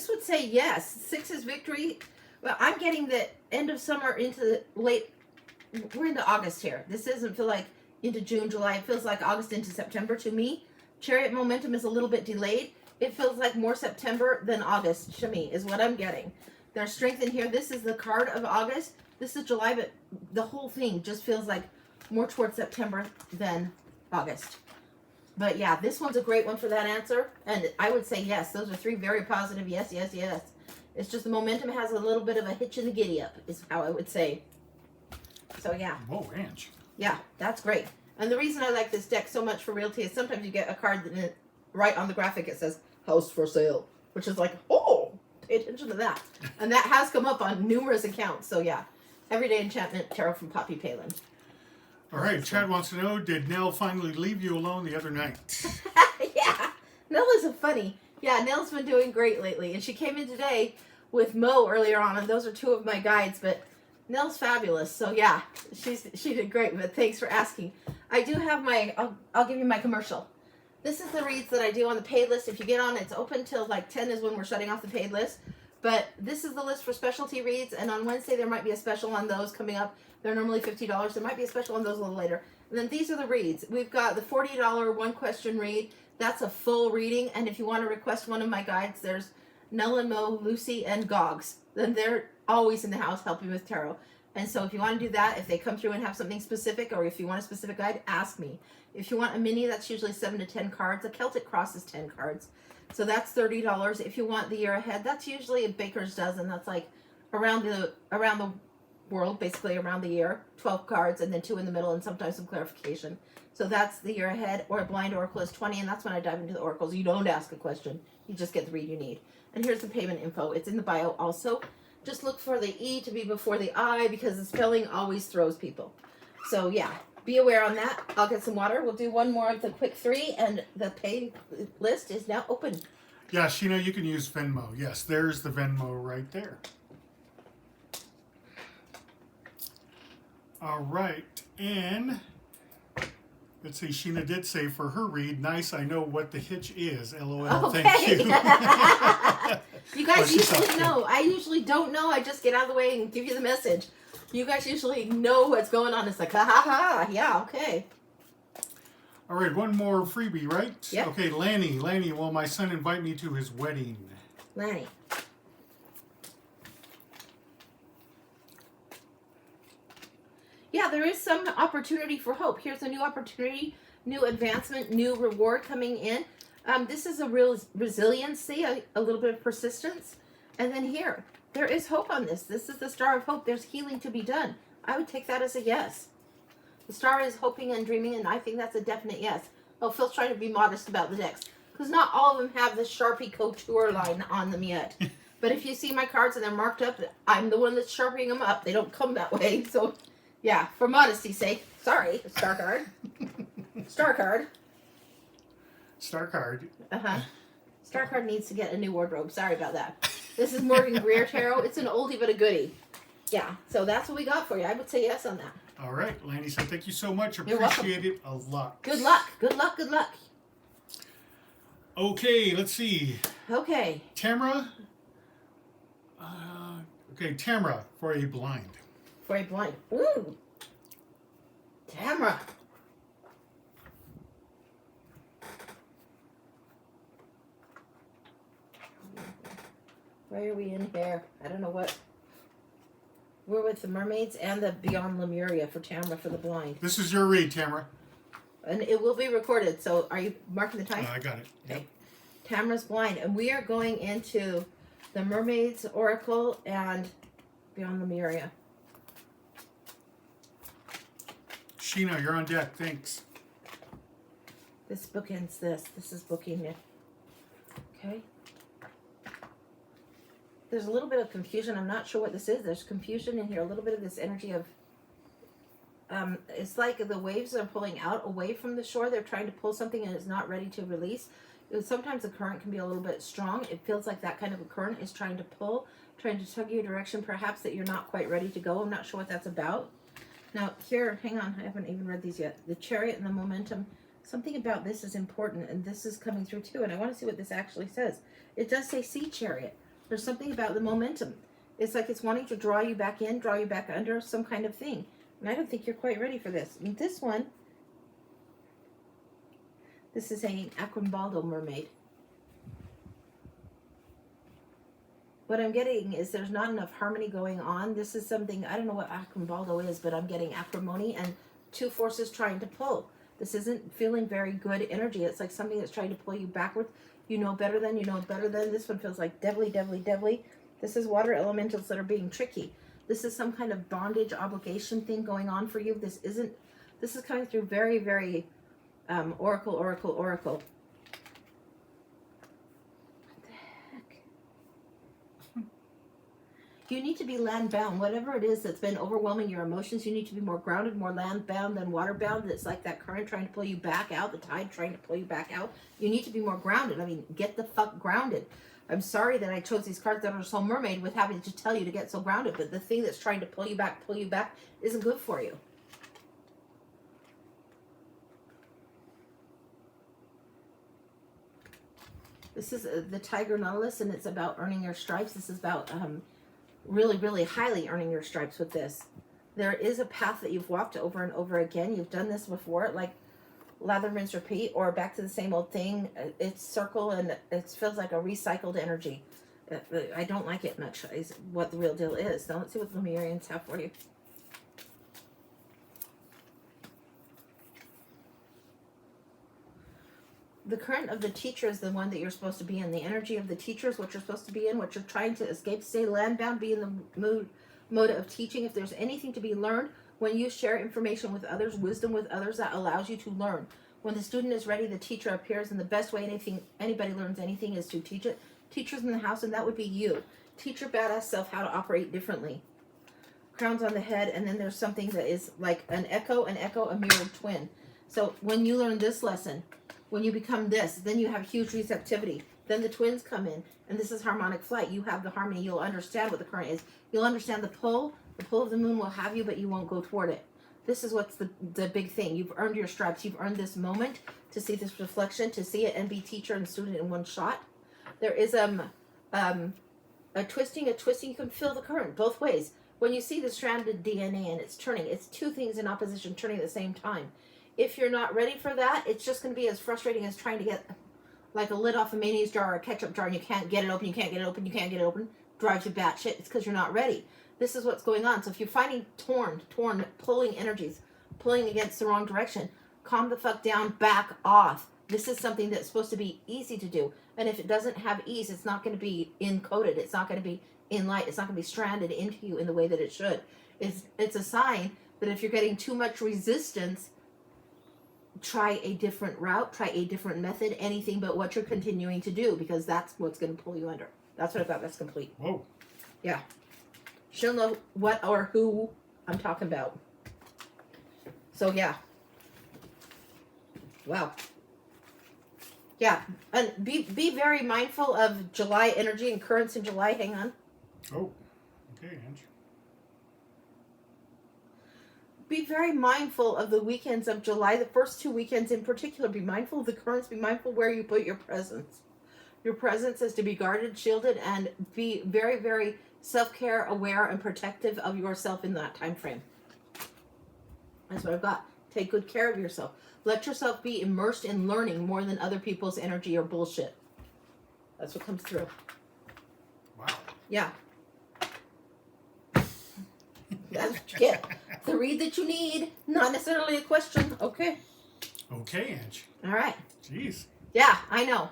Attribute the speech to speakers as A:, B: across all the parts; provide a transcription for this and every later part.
A: This would say yes. 6 is victory. Well, I'm getting the end of summer into the late. We're into August here. This doesn't feel like into June, July. It feels like August into September to me. Chariot momentum is a little bit delayed. It feels like more September than August to me is what I'm getting. There's strength in here. This is the card of August. This is July, but the whole thing just feels like more towards September than August. But yeah, this one's a great one for that answer. And I would say yes. Those are 3 very positive yes, yes, yes. It's just the momentum has a little bit of a hitch in the giddy up is how I would say. So yeah.
B: Whoa, Ange.
A: Yeah, that's great. And the reason I like this deck so much for realty is sometimes you get a card that right on the graphic it says house for sale, which is like, oh, pay attention to that. And that has come up on numerous accounts. So yeah, Everyday Enchantment Tarot from Poppy Palin.
B: All right, Chad wants to know, did Nell finally leave you alone the other night?
A: Yeah, Nell is a funny. Yeah, Nell's been doing great lately. And she came in today with Mo earlier on, and those are 2 of my guides. But Nell's fabulous. So yeah, she did great. But thanks for asking. I do have my, I'll give you my commercial. This is the reads that I do on the paid list. If you get on, it's open till like 10 is when we're shutting off the paid list. But this is the list for specialty reads. And on Wednesday, there might be a special on those coming up. They're normally $50. There might be a special on those a little later. And then these are the reads. We've got the $40 one question read. That's a full reading. And if you want to request one of my guides, there's Nell and Mo, Lucy, and Gogs. Then they're always in the house helping with tarot. And so if you want to do that, if they come through and have something specific, or if you want a specific guide, ask me. If you want a mini, that's usually 7 to 10 cards. A Celtic Cross is 10 cards. So that's $30. If you want the year ahead, that's usually a baker's dozen. That's like around the world, basically around the year. 12 cards and then 2 in the middle and sometimes some clarification. So that's the year ahead. Or a blind oracle is 20, and that's when I dive into the oracles. You don't ask a question. You just get the read you need. And here's the payment info. It's in the bio also. Just look for the E to be before the I because the spelling always throws people. So yeah, be aware on that. I'll get some water. We'll do one more of the quick 3, and the pay list is now open.
B: Yeah, Sheena, you can use Venmo. Yes, there's the Venmo right there. All right, and let's see, Sheena did say for her read, nice, I know what the hitch is. LOL,
A: Okay.
B: thank you.
A: You guys usually know. I usually don't know. I just get out of the way and give you the message. You guys usually know what's going on. It's like, ha ha ha. Yeah, okay.
B: All right, one more freebie, right?
A: Yep.
B: Okay, Lani, will my son invite me to his wedding?
A: Lani. Yeah, there is some opportunity for hope. Here's a new opportunity, new advancement, new reward coming in. This is a real resiliency, a little bit of persistence. And then here, there is hope on this. This is the Star of Hope. There's healing to be done. I would take that as a yes. The star is hoping and dreaming, and I think that's a definite yes. Oh, Phil's trying to be modest about the decks. Because not all of them have the Sharpie Couture line on them yet. But if you see my cards and they're marked up, I'm the one that's sharpening them up. They don't come that way. So, yeah, for modesty's sake. Sorry, star card. Star card.
B: Star card.
A: Uh-huh. Star card needs to get a new wardrobe. Sorry about that. This is Morgan Greer Tarot. It's an oldie but a goodie. Yeah, so that's what we got for you. I would say yes on that.
B: All right, Lani said thank you so much.
A: You're
B: Appreciate it a lot.
A: Good luck. Good luck. Good luck.
B: Okay, let's see.
A: Okay.
B: Tamara. Tamara for a blind.
A: For a blind. Ooh. Tamara. Why are we in here? I don't know what. We're with the mermaids and the Beyond Lemuria for Tamara for the blind.
B: This is your read, Tamara.
A: And it will be recorded. So are you marking the time?
B: I got it.
A: Okay.
B: Yep.
A: Tamara's blind. And we are going into the Mermaids Oracle and Beyond Lemuria.
B: Sheena, you're on deck. Thanks.
A: This bookends this. This is booking it. Okay. There's a little bit of confusion. I'm not sure what this is. There's confusion in here. A little bit of this energy of, it's like the waves are pulling out away from the shore. They're trying to pull something and it's not ready to release. Sometimes the current can be a little bit strong. It feels like that kind of a current is trying to pull, trying to tug you a direction, perhaps that you're not quite ready to go. I'm not sure what that's about. Now here, hang on, I haven't even read these yet. The Chariot and the Momentum. Something about this is important, and this is coming through too. And I want to see what this actually says. It does say Sea Chariot. There's something about the momentum. It's like it's wanting to draw you back in, draw you back under, some kind of thing. And I don't think you're quite ready for this. And this one, this is an Aquambaldo mermaid. What I'm getting is there's not enough harmony going on. This is something, I don't know what Aquambaldo is, but I'm getting acrimony and two forces trying to pull. This isn't feeling very good energy. It's like something that's trying to pull you backwards. You know better than, you know better than. This one feels like devilly, devilly, devilly. This is water elementals that are being tricky. This is some kind of bondage, obligation thing going on for you. This is coming through very, very oracle, oracle, oracle. What the heck? You need to be land bound. Whatever it is that's been overwhelming your emotions, you need to be more grounded, more land bound than water bound. It's like that current trying to pull you back out, the tide trying to pull you back out. You need to be more grounded. I mean, get the fuck grounded. I'm sorry that I chose these cards that are so mermaid with having to tell you to get so grounded, but the thing that's trying to pull you back isn't good for you. This is the Tiger Nautilus, and it's about earning your stripes. This is about really, really highly earning your stripes with this. There is a path that you've walked over and over again. You've done this before, like lather, rinse, repeat, or back to the same old thing. It's circle, and it feels like a recycled energy. I don't like it much, is what the real deal is. Now let's see what the Lemurians have for you. The current of the teacher is the one that you're supposed to be in. The energy of the teacher is what you're supposed to be in, what you're trying to escape, stay land-bound, be in the mode of teaching. If there's anything to be learned, when you share information with others, wisdom with others, that allows you to learn. When the student is ready, the teacher appears, and the best way anybody learns anything is to teach it. Teachers in the house, and that would be you. Teach your badass self how to operate differently. Crowns on the head, and then there's something that is like an echo, a mirrored twin. So when you learn this lesson, when you become this, then you have huge receptivity. Then the twins come in, and this is harmonic flight. You have the harmony. You'll understand what the current is. You'll understand the pull. The pull of the moon will have you, but you won't go toward it. This is what's the big thing. You've earned your stripes. You've earned this moment to see this reflection, to see it and be teacher and student in one shot. There is a twisting. You can feel the current both ways. When you see the stranded DNA and it's turning, it's two things in opposition turning at the same time. If you're not ready for that, it's just going to be as frustrating as trying to get like a lid off a mayonnaise jar or a ketchup jar, and you can't get it open, you can't get it open, drives you batshit. It's because you're not ready. This is what's going on. So if you're finding torn, pulling energies, pulling against the wrong direction, calm the fuck down, back off. This is something that's supposed to be easy to do. And if it doesn't have ease, it's not going to be encoded. It's not going to be in light. It's not going to be stranded into you in the way that it should. It's a sign that if you're getting too much resistance, try a different route, try a different method, anything but what you're continuing to do, because that's what's going to pull you under. That's what I got. That's complete.
B: Whoa.
A: Yeah. She'll know what or who I'm talking about. So, yeah. Wow. Yeah. And be very mindful of July energy and currents in July. Hang on.
B: Oh. Okay, Ange.
A: Be very mindful of the weekends of July, the first 2 weekends in particular. Be mindful of the currents. Be mindful where you put your presence. Your presence is to be guarded, shielded, and be very, very self-care, aware, and protective of yourself in that time frame. That's what I've got. Take good care of yourself. Let yourself be immersed in learning more than other people's energy or bullshit. That's what comes through.
B: Wow.
A: Yeah. That's what you get. The read that you need, not necessarily a question. Okay.
B: Okay, Ange.
A: All right.
B: Jeez.
A: Yeah, I know.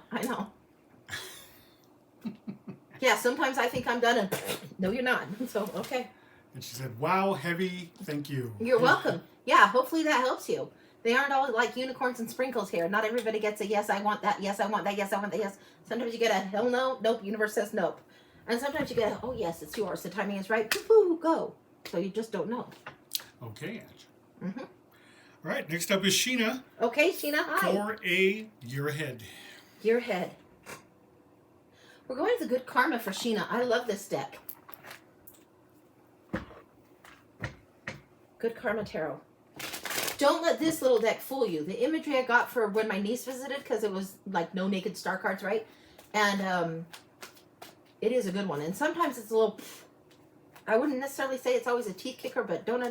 A: Yeah, sometimes I think I'm done and no, you're not. So, okay.
B: And she said, wow, heavy, thank you.
A: You're welcome. Yeah, hopefully that helps you. They aren't all like unicorns and sprinkles here. Not everybody gets a yes, I want that, yes, I want that, yes, I want that, yes. Sometimes you get a hell no, nope, universe says nope. And sometimes you get a, oh yes, it's yours, the timing is right, woo, go. So you just don't know.
B: Okay, Ange.
A: Mm-hmm.
B: All right, next up is Sheena.
A: Okay, Sheena, hi.
B: For a year ahead.
A: Year ahead. We're going to the good karma for Sheena. I love this deck. Good Karma Tarot. Don't let this little deck fool you. The imagery I got for when my niece visited, because it was like no naked star cards, right? And It is a good one. And sometimes it's a little, I wouldn't necessarily say it's always a teeth kicker, but don't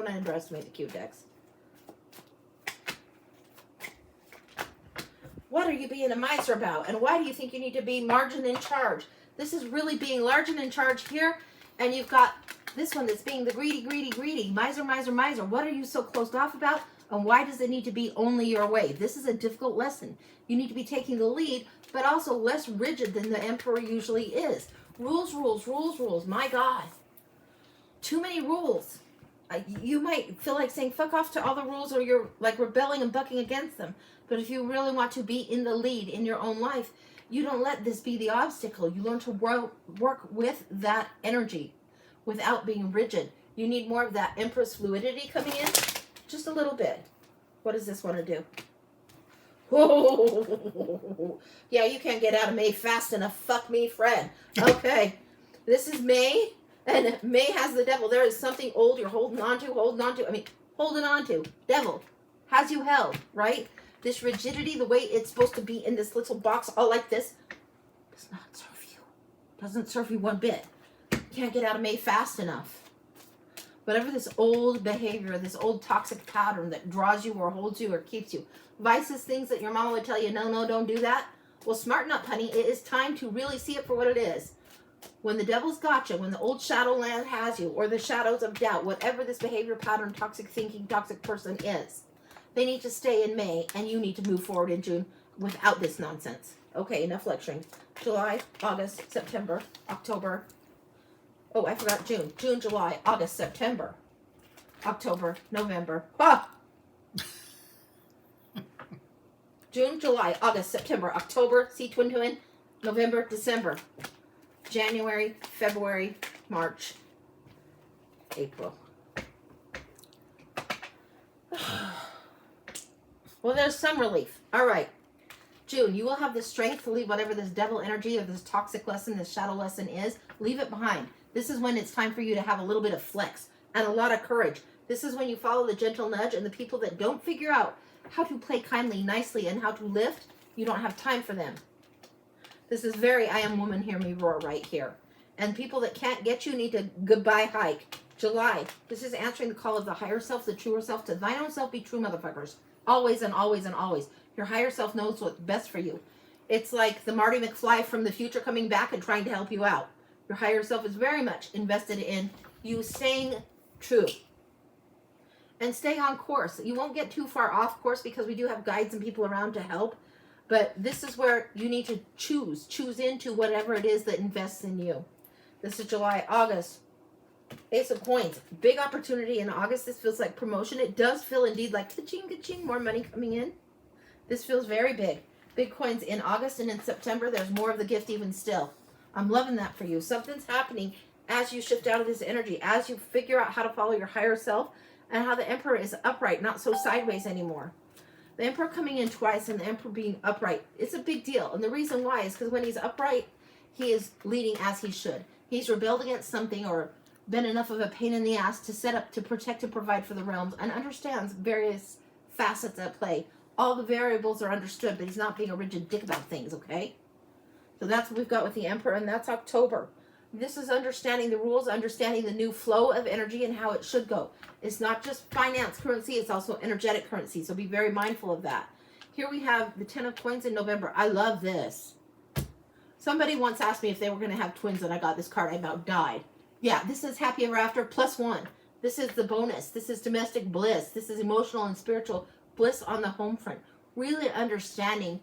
A: underestimate the Q-Dex. What are you being a miser about? And why do you think you need to be margin in charge? This is really being large and in charge here. And you've got this one that's being the greedy. Miser. What are you so closed off about? And why does it need to be only your way? This is a difficult lesson. You need to be taking the lead, but also less rigid than the Emperor usually is. Rules. My God. Too many rules. You might feel like saying fuck off to all the rules, or you're like rebelling and bucking against them. But if you really want to be in the lead in your own life, you don't let this be the obstacle. You learn to work with that energy without being rigid. You need more of that Empress fluidity coming in. Just a little bit. What does this want to do? Whoa. Yeah, you can't get out of May fast enough. Fuck me, Fred. Okay. This is May, and May has the devil. There is something old you're holding on to. Holding on to. Devil has you held, right? This rigidity, the way it's supposed to be in this little box, all like this, does not serve you. Doesn't serve you one bit. You can't get out of May fast enough. Whatever this old behavior, this old toxic pattern that draws you or holds you or keeps you. Vices, things that your mama would tell you, no, don't do that. Well, smarten up, honey. It is time to really see it for what it is. When the devil's got you, when the old shadowland has you, or the shadows of doubt, whatever this behavior pattern, toxic thinking, toxic person is, they need to stay in May, and you need to move forward in June without this nonsense. Okay, enough lecturing. July, August, September, October. Oh, I forgot June. June, July, August, September, October, November. Ah! June, July, August, September, October, see twin, November, December, January, February, March, April. Well, there's some relief. All right. June, you will have the strength to leave whatever this devil energy or this toxic lesson, this shadow lesson is. Leave it behind. This is when it's time for you to have a little bit of flex and a lot of courage. This is when you follow the gentle nudge, and the people that don't figure out how to play kindly, nicely, and how to lift, you don't have time for them. This is very I am woman, hear me roar right here. And people that can't get you need to goodbye hike. July, this is answering the call of the higher self, the truer self. To thine own self be true, motherfuckers. Always and always and always. Your higher self knows what's best for you. It's like the Marty McFly from the future coming back and trying to help you out. Your higher self is very much invested in you staying true. And stay on course. You won't get too far off course because we do have guides and people around to help. But this is where you need to choose. Choose into whatever it is that invests in you. This is July, August. Ace of Coins. Big opportunity in August. This feels like promotion. It does feel indeed like ka-ching, ka-ching, more money coming in. This feels very big. Big coins in August, and in September, there's more of the gift even still. I'm loving that for you. Something's happening as you shift out of this energy, as you figure out how to follow your higher self, and how the Emperor is upright, not so sideways anymore. The Emperor coming in twice and the Emperor being upright, it's a big deal. And the reason why is because when he's upright, he is leading as he should. He's rebelled against something or been enough of a pain in the ass to set up, to protect and provide for the realms, and understands various facets at play. All the variables are understood, but he's not being a rigid dick about things, okay? So that's what we've got with the Emperor, and that's October. This is understanding the rules, understanding the new flow of energy and how it should go. It's not just finance currency, it's also energetic currency, so be very mindful of that. Here we have the 10 of Coins in November. I love this. Somebody once asked me if they were going to have twins, and I got this card. I about died. Yeah, this is Happy Ever After +1. This is the bonus. This is domestic bliss. This is emotional and spiritual bliss on the home front. Really understanding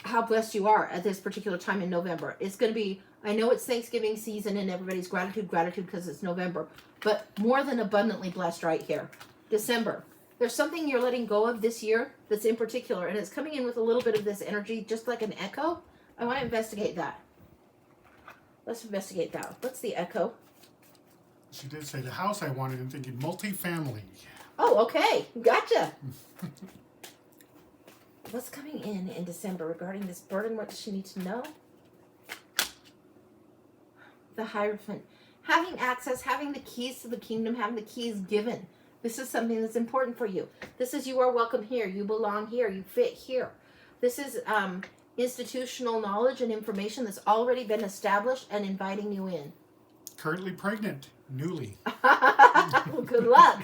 A: how blessed you are at this particular time in November. It's going to be, I know it's Thanksgiving season and everybody's gratitude because it's November, but more than abundantly blessed right here. December. There's something you're letting go of this year that's in particular, and it's coming in with a little bit of this energy, just like an echo. I want to investigate that. Let's investigate that. What's the echo?
B: She did say the house I wanted. I'm thinking multifamily.
A: Oh, okay. Gotcha. What's coming in December regarding this burden? What does she need to know? The Hierophant. Having access, having the keys to the kingdom, having the keys given. This is something that's important for you. This is you are welcome here. You belong here. You fit here. This is institutional knowledge and information that's already been established and inviting you in.
B: Currently pregnant, newly.
A: Well, good luck.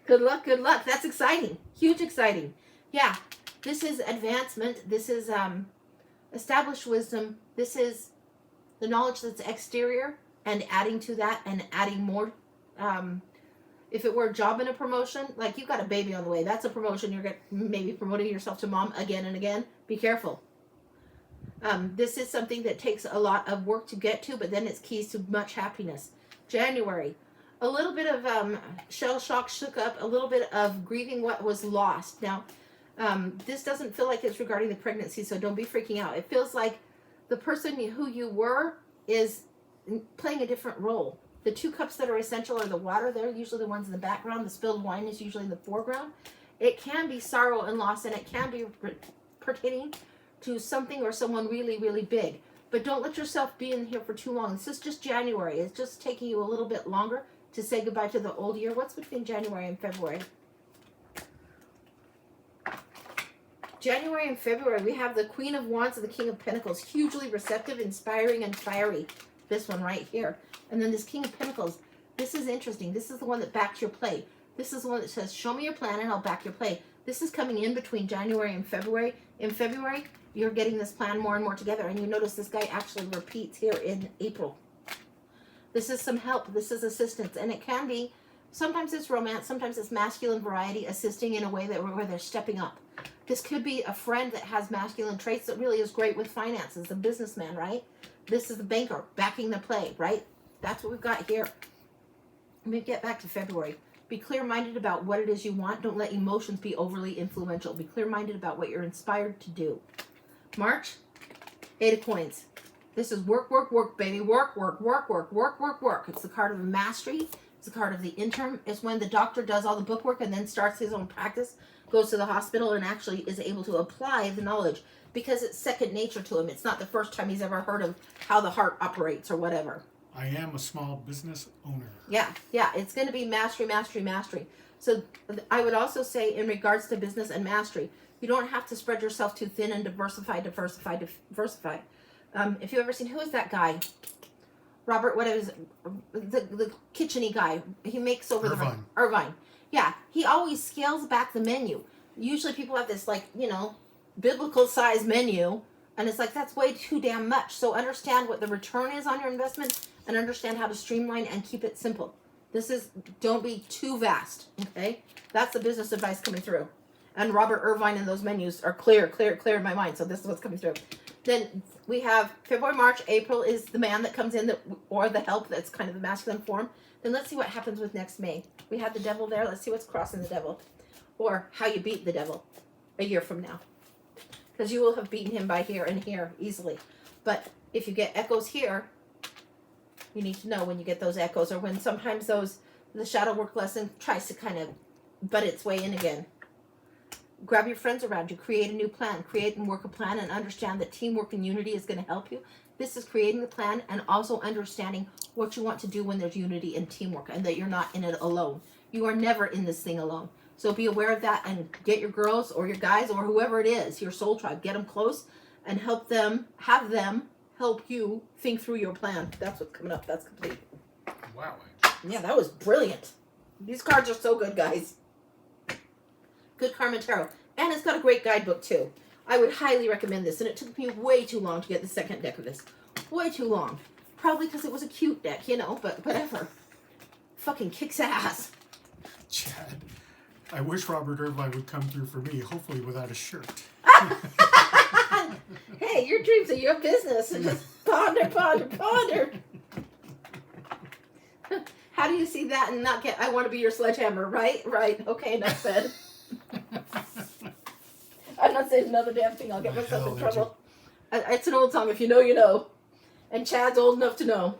A: Good luck, good luck. That's exciting. Huge exciting. Yeah, this is advancement. This is established wisdom. This is the knowledge that's exterior and adding to that and adding more. If it were a job and a promotion, like you've got a baby on the way, that's a promotion. You're maybe promoting yourself to mom again and again. Be careful. This is something that takes a lot of work to get to, but then it's keys to much happiness. January, a little bit of shell shock, shook up, a little bit of grieving what was lost. Now, this doesn't feel like it's regarding the pregnancy, so don't be freaking out. It feels like the person who you were is playing a different role. The 2 cups that are essential are the water. They're usually the ones in the background. The spilled wine is usually in the foreground. It can be sorrow and loss, and it can be pertaining to something or someone really, really big. But don't let yourself be in here for too long. This is just January. It's just taking you a little bit longer to say goodbye to the old year. What's between January and February? January and February, we have the Queen of Wands and the King of Pentacles. Hugely receptive, inspiring, and fiery. This one right here. And then this King of Pentacles. This is interesting. This is the one that backs your play. This is the one that says, show me your plan and I'll back your play. This is coming in between January and February. In February, you're getting this plan more and more together. And you notice this guy actually repeats here in April. This is some help. This is assistance. And it can be, sometimes it's romance, sometimes it's masculine variety, assisting in a way that where they're stepping up. This could be a friend that has masculine traits that really is great with finances, a businessman, right? This is the banker backing the play, right? That's what we've got here. Let me get back to February. Be clear-minded about what it is you want. Don't let emotions be overly influential. Be clear-minded about what you're inspired to do. March, 8 of Coins. This is work, work, work, baby. Work, work, work, work, work, work, work. It's the card of mastery. It's the card of the intern. It's when the doctor does all the bookwork and then starts his own practice, goes to the hospital, and actually is able to apply the knowledge because it's second nature to him. It's not the first time he's ever heard of how the heart operates or whatever.
B: I am a small business owner.
A: Yeah. It's going to be mastery, mastery, mastery. So I would also say in regards to business and mastery, you don't have to spread yourself too thin and diversify. If you've ever seen, who is that guy? Robert, what is the kitchen-y guy? He makes over
B: Irvine.
A: Irvine. Yeah, he always scales back the menu. Usually people have this biblical size menu, and it's like, that's way too damn much. So understand what the return is on your investment and understand how to streamline and keep it simple. Don't be too vast, okay? That's the business advice coming through. And Robert Irvine and those menus are clear in my mind. So this is what's coming through. Then we have February, March, April is the man that comes in, or the help that's kind of the masculine form. Then let's see what happens with next May. We had the devil there. Let's see what's crossing the devil. Or how you beat the devil a year from now. Because you will have beaten him by here and here easily. But if you get echoes here, you need to know when you get those echoes, or when sometimes the shadow work lesson tries to kind of butt its way in again. Grab your friends around you. Create a new plan. Create and work a plan, and understand that teamwork and unity is going to help you. This is creating the plan and also understanding what you want to do when there's unity and teamwork, and that you're not in it alone. You are never in this thing alone. So be aware of that, and get your girls or your guys or whoever it is, your soul tribe, get them close and have them help you think through your plan. That's what's coming up. That's complete.
B: Wow.
A: Yeah, that was brilliant. These cards are so good, guys. Good Karma Tarot. And it's got a great guidebook, too. I would highly recommend this. And it took me way too long to get the second deck of this. Way too long. Probably because it was a cute deck, but whatever. Fucking kicks ass.
B: Chad, I wish Robert Irvine would come through for me, hopefully without a shirt.
A: Hey, your dreams are your business. And just ponder. How do you see that and not get, I want to be your sledgehammer, right? Right. Okay, enough said. I'm not saying another damn thing. I'll get myself in trouble. It's an old song. If you know, you know. And Chad's old enough to know.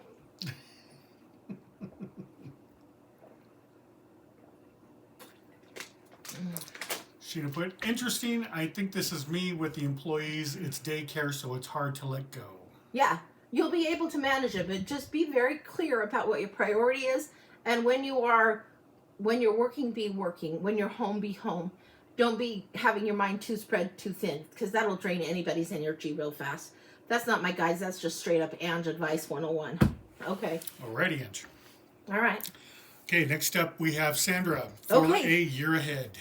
B: Sheena put, interesting. I think this is me with the employees. It's daycare, so it's hard to let go.
A: Yeah, you'll be able to manage it, but just be very clear about what your priority is. And when you're working, be working. When you're home, be home. Don't be having your mind too spread too thin, because that'll drain anybody's energy real fast. That's not my guides. That's just straight up Ange Advice 101. Okay.
B: Alrighty, Ange.
A: All right.
B: Okay, next up we have Sandra for a year ahead.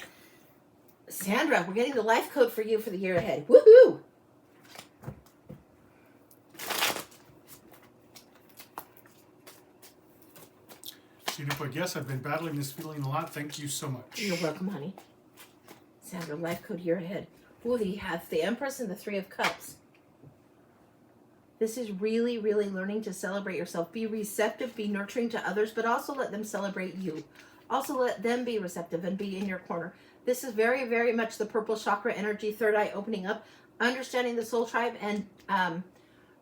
A: Sandra, we're getting the life code for you for the year ahead. Woohoo!
B: Sheena put, yes, I've been battling this feeling a lot. Thank you so much.
A: You're welcome, honey. Sandra, life code year ahead. Ooh, you have the Empress and the Three of Cups. This is really, really learning to celebrate yourself. Be receptive, be nurturing to others, but also let them celebrate you. Also let them be receptive and be in your corner. This is very, very much the purple chakra energy, third eye opening up, understanding the soul tribe, and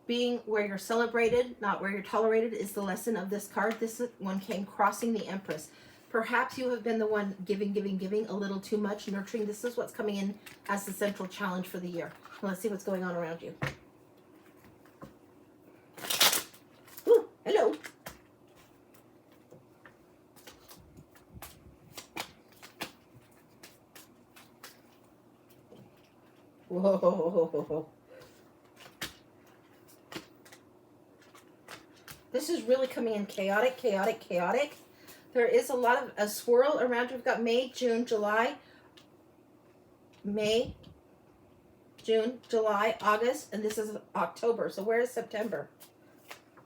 A: being where you're celebrated, not where you're tolerated, is the lesson of this card. This one came crossing the Empress. Perhaps you have been the one giving a little too much, nurturing. This is what's coming in as the central challenge for the year. Let's see what's going on around you. Ooh, hello. Whoa. This is really coming in chaotic. There is a lot of a swirl around you. We've got May, June, July. May, June, July, August, and this is October. So where is September?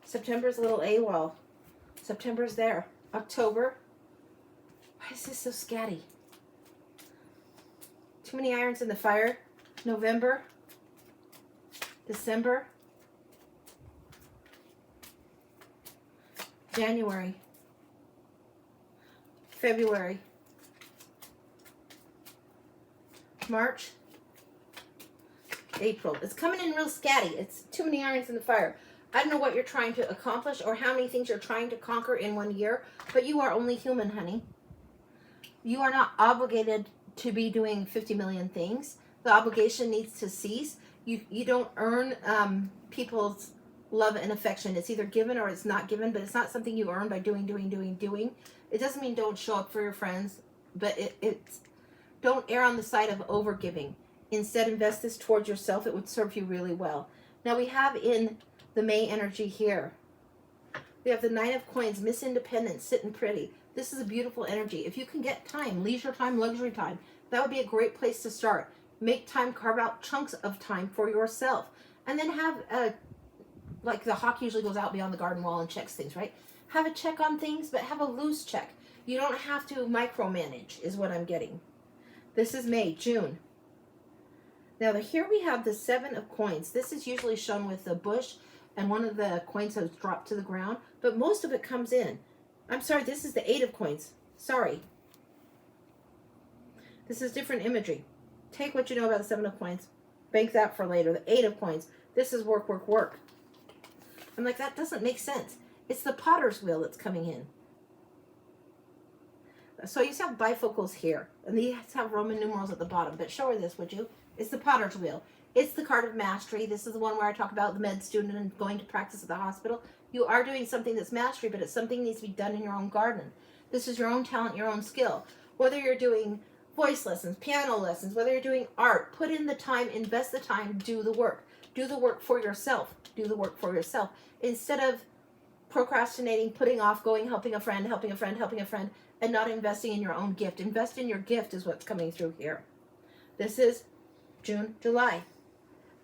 A: September's a little AWOL. September's there. October. Why is this so scatty? Too many irons in the fire. November. December. January. February. March. April. It's coming in real scatty. It's too many irons in the fire. I don't know what you're trying to accomplish or how many things you're trying to conquer in 1 year, but you are only human, honey. You are not obligated to be doing 50 million things. The obligation needs to cease. You don't earn people's love and affection. It's either given or it's not given, but it's not something you earn by doing. It doesn't mean don't show up for your friends, but it's don't err on the side of overgiving. Instead, invest this towards yourself. It would serve you really well. Now we have in the May energy here. We have the Nine of Coins, Miss Independence, sitting pretty. This is a beautiful energy. If you can get time, leisure time, luxury time, that would be a great place to start. Make time, carve out chunks of time for yourself. And then have like the hawk usually goes out beyond the garden wall and checks things, right? Have a check on things, but have a loose check. You don't have to micromanage, is what I'm getting. This is May, June. Now here we have the Seven of Coins. This is usually shown with a bush and one of the coins has dropped to the ground, but most of it comes in. I'm sorry, this is the Eight of Coins. Sorry. This is different imagery. Take what you know about the Seven of Coins. Bank that for later. The Eight of Coins. This is work, work, work. I'm like, that doesn't make sense. It's the potter's wheel that's coming in. So you have bifocals here, and these have Roman numerals at the bottom, but show her this, would you? It's the potter's wheel. It's the card of mastery. This is the one where I talk about the med student and going to practice at the hospital. You are doing something that's mastery, but it's something that needs to be done in your own garden. This is your own talent, your own skill. Whether you're doing voice lessons, piano lessons, whether you're doing art, put in the time, invest the time, do the work. Do the work for yourself. Do the work for yourself. Instead of procrastinating, putting off, going, helping a friend, and not investing in your own gift. Invest in your gift is what's coming through here. This is June, July.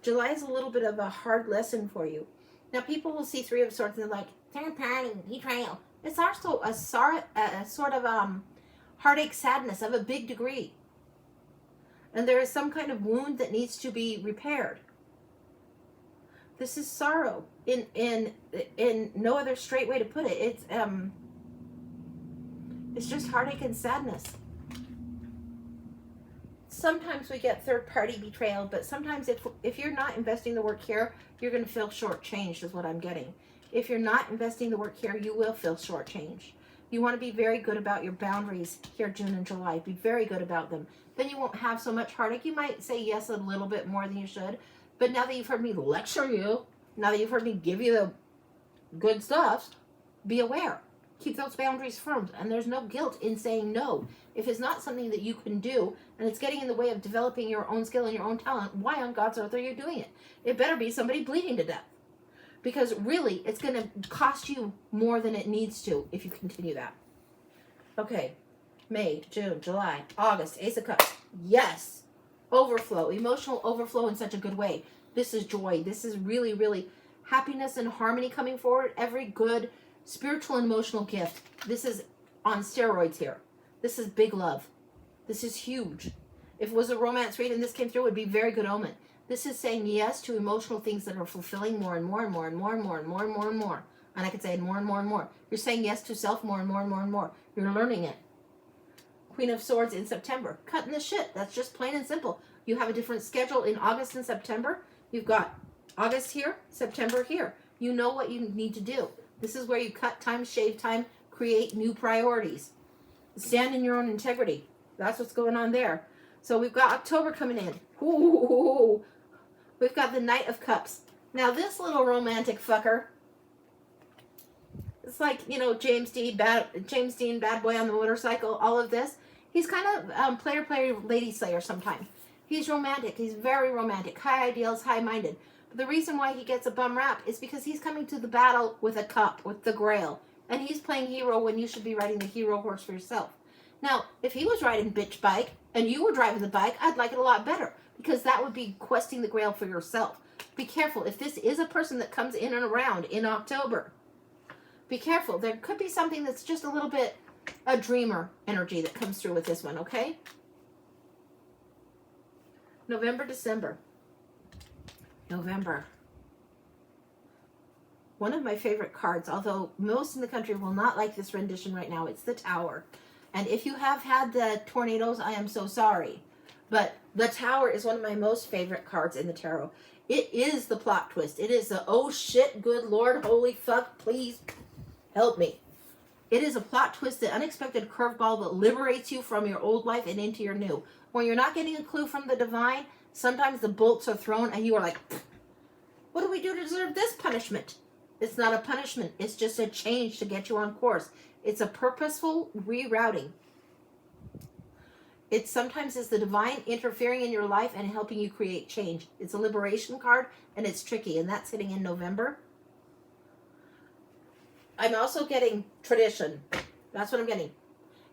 A: July is a little bit of a hard lesson for you. Now, people will see Three of Swords and they're like, third party, betrayal. It's also a sort of heartache, sadness of a big degree. And there is some kind of wound that needs to be repaired. This is sorrow in no other straight way to put it. It's just heartache and sadness. Sometimes we get third-party betrayal, but sometimes if you're not investing the work here, you're going to feel shortchanged is what I'm getting. If you're not investing the work here, you will feel shortchanged. You want to be very good about your boundaries here, June and July. Be very good about them. Then you won't have so much heartache. You might say yes a little bit more than you should, but now that you've heard me lecture you, now that you've heard me give you the good stuff, be aware. keep those boundaries firm. And there's no guilt in saying no. If it's not something that you can do and it's getting in the way of developing your own skill and your own talent, why on God's earth are you doing it? It better be somebody bleeding to death. Because really, it's going to cost you more than it needs to if you continue that. Okay. May, June, July, August, Ace of Cups. Yes. Overflow. Emotional overflow in such a good way. This is joy. This is really, really happiness and harmony coming forward. Every good spiritual and emotional gift. This is on steroids here. This is big love. This is huge. If it was a romance read and this came through, it would be very good omen. This is saying yes to emotional things that are fulfilling more and more and more and more and more and more and more and more. And I could say more and more and more. You're saying yes to self more and more and more and more. You're learning it. Queen of Swords in September. Cutting the shit. That's just plain and simple. You have a different schedule in August and September. You've got August here, September here. You know what you need to do. This is where you cut time, shave time, create new priorities. Stand in your own integrity. That's what's going on there. So we've got October coming in. Ooh. We've got the Knight of Cups. Now this little romantic fucker, it's like, you know, James Dean, bad boy on the motorcycle, all of this. He's kind of player, lady slayer sometimes. He's romantic. He's very romantic. High ideals, high-minded. But the reason why he gets a bum rap is because he's coming to the battle with a cup, with the grail. And he's playing hero when you should be riding the hero horse for yourself. Now, if he was riding bitch bike and you were driving the bike, I'd like it a lot better. Because that would be questing the grail for yourself. Be careful. If this is a person that comes in and around in October, be careful. There could be something that's just a little bit a dreamer energy that comes through with this one, okay? November, December. November. One of my favorite cards, although most in the country will not like this rendition right now, it's the Tower. And if you have had the tornadoes, I am so sorry. But the Tower is one of my most favorite cards in the tarot. It is the plot twist. It is the, oh shit, good Lord, holy fuck, please help me. It is a plot twist, the unexpected curveball that liberates you from your old life and into your new. When you're not getting a clue from the divine, sometimes the bolts are thrown and you are like, what do we do to deserve this punishment? It's not a punishment. It's just a change to get you on course. It's a purposeful rerouting. It sometimes is the divine interfering in your life and helping you create change. It's a liberation card and it's tricky, and that's hitting in November. I'm also getting tradition. That's what I'm getting.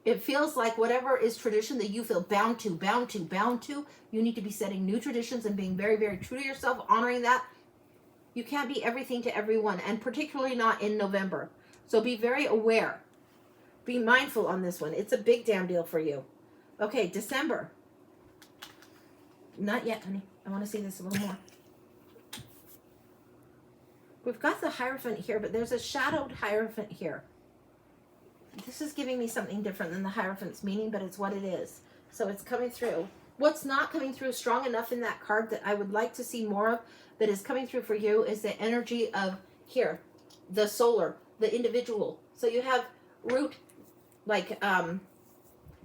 A: It feels like whatever is tradition that you feel bound to, you need to be setting new traditions and being very, very true to yourself, honoring that. You can't be everything to everyone, and particularly not in November. So be very aware. Be mindful on this one. It's a big damn deal for you. Okay, December. Not yet, honey. I want to see this a little more. We've got the Hierophant here, but there's a shadowed Hierophant here. This is giving me something different than the Hierophant's meaning, but it's what it is. So it's coming through. What's not coming through strong enough in that card that I would like to see more of, that is coming through for you, is the energy of here, the solar, the individual. So you have root, like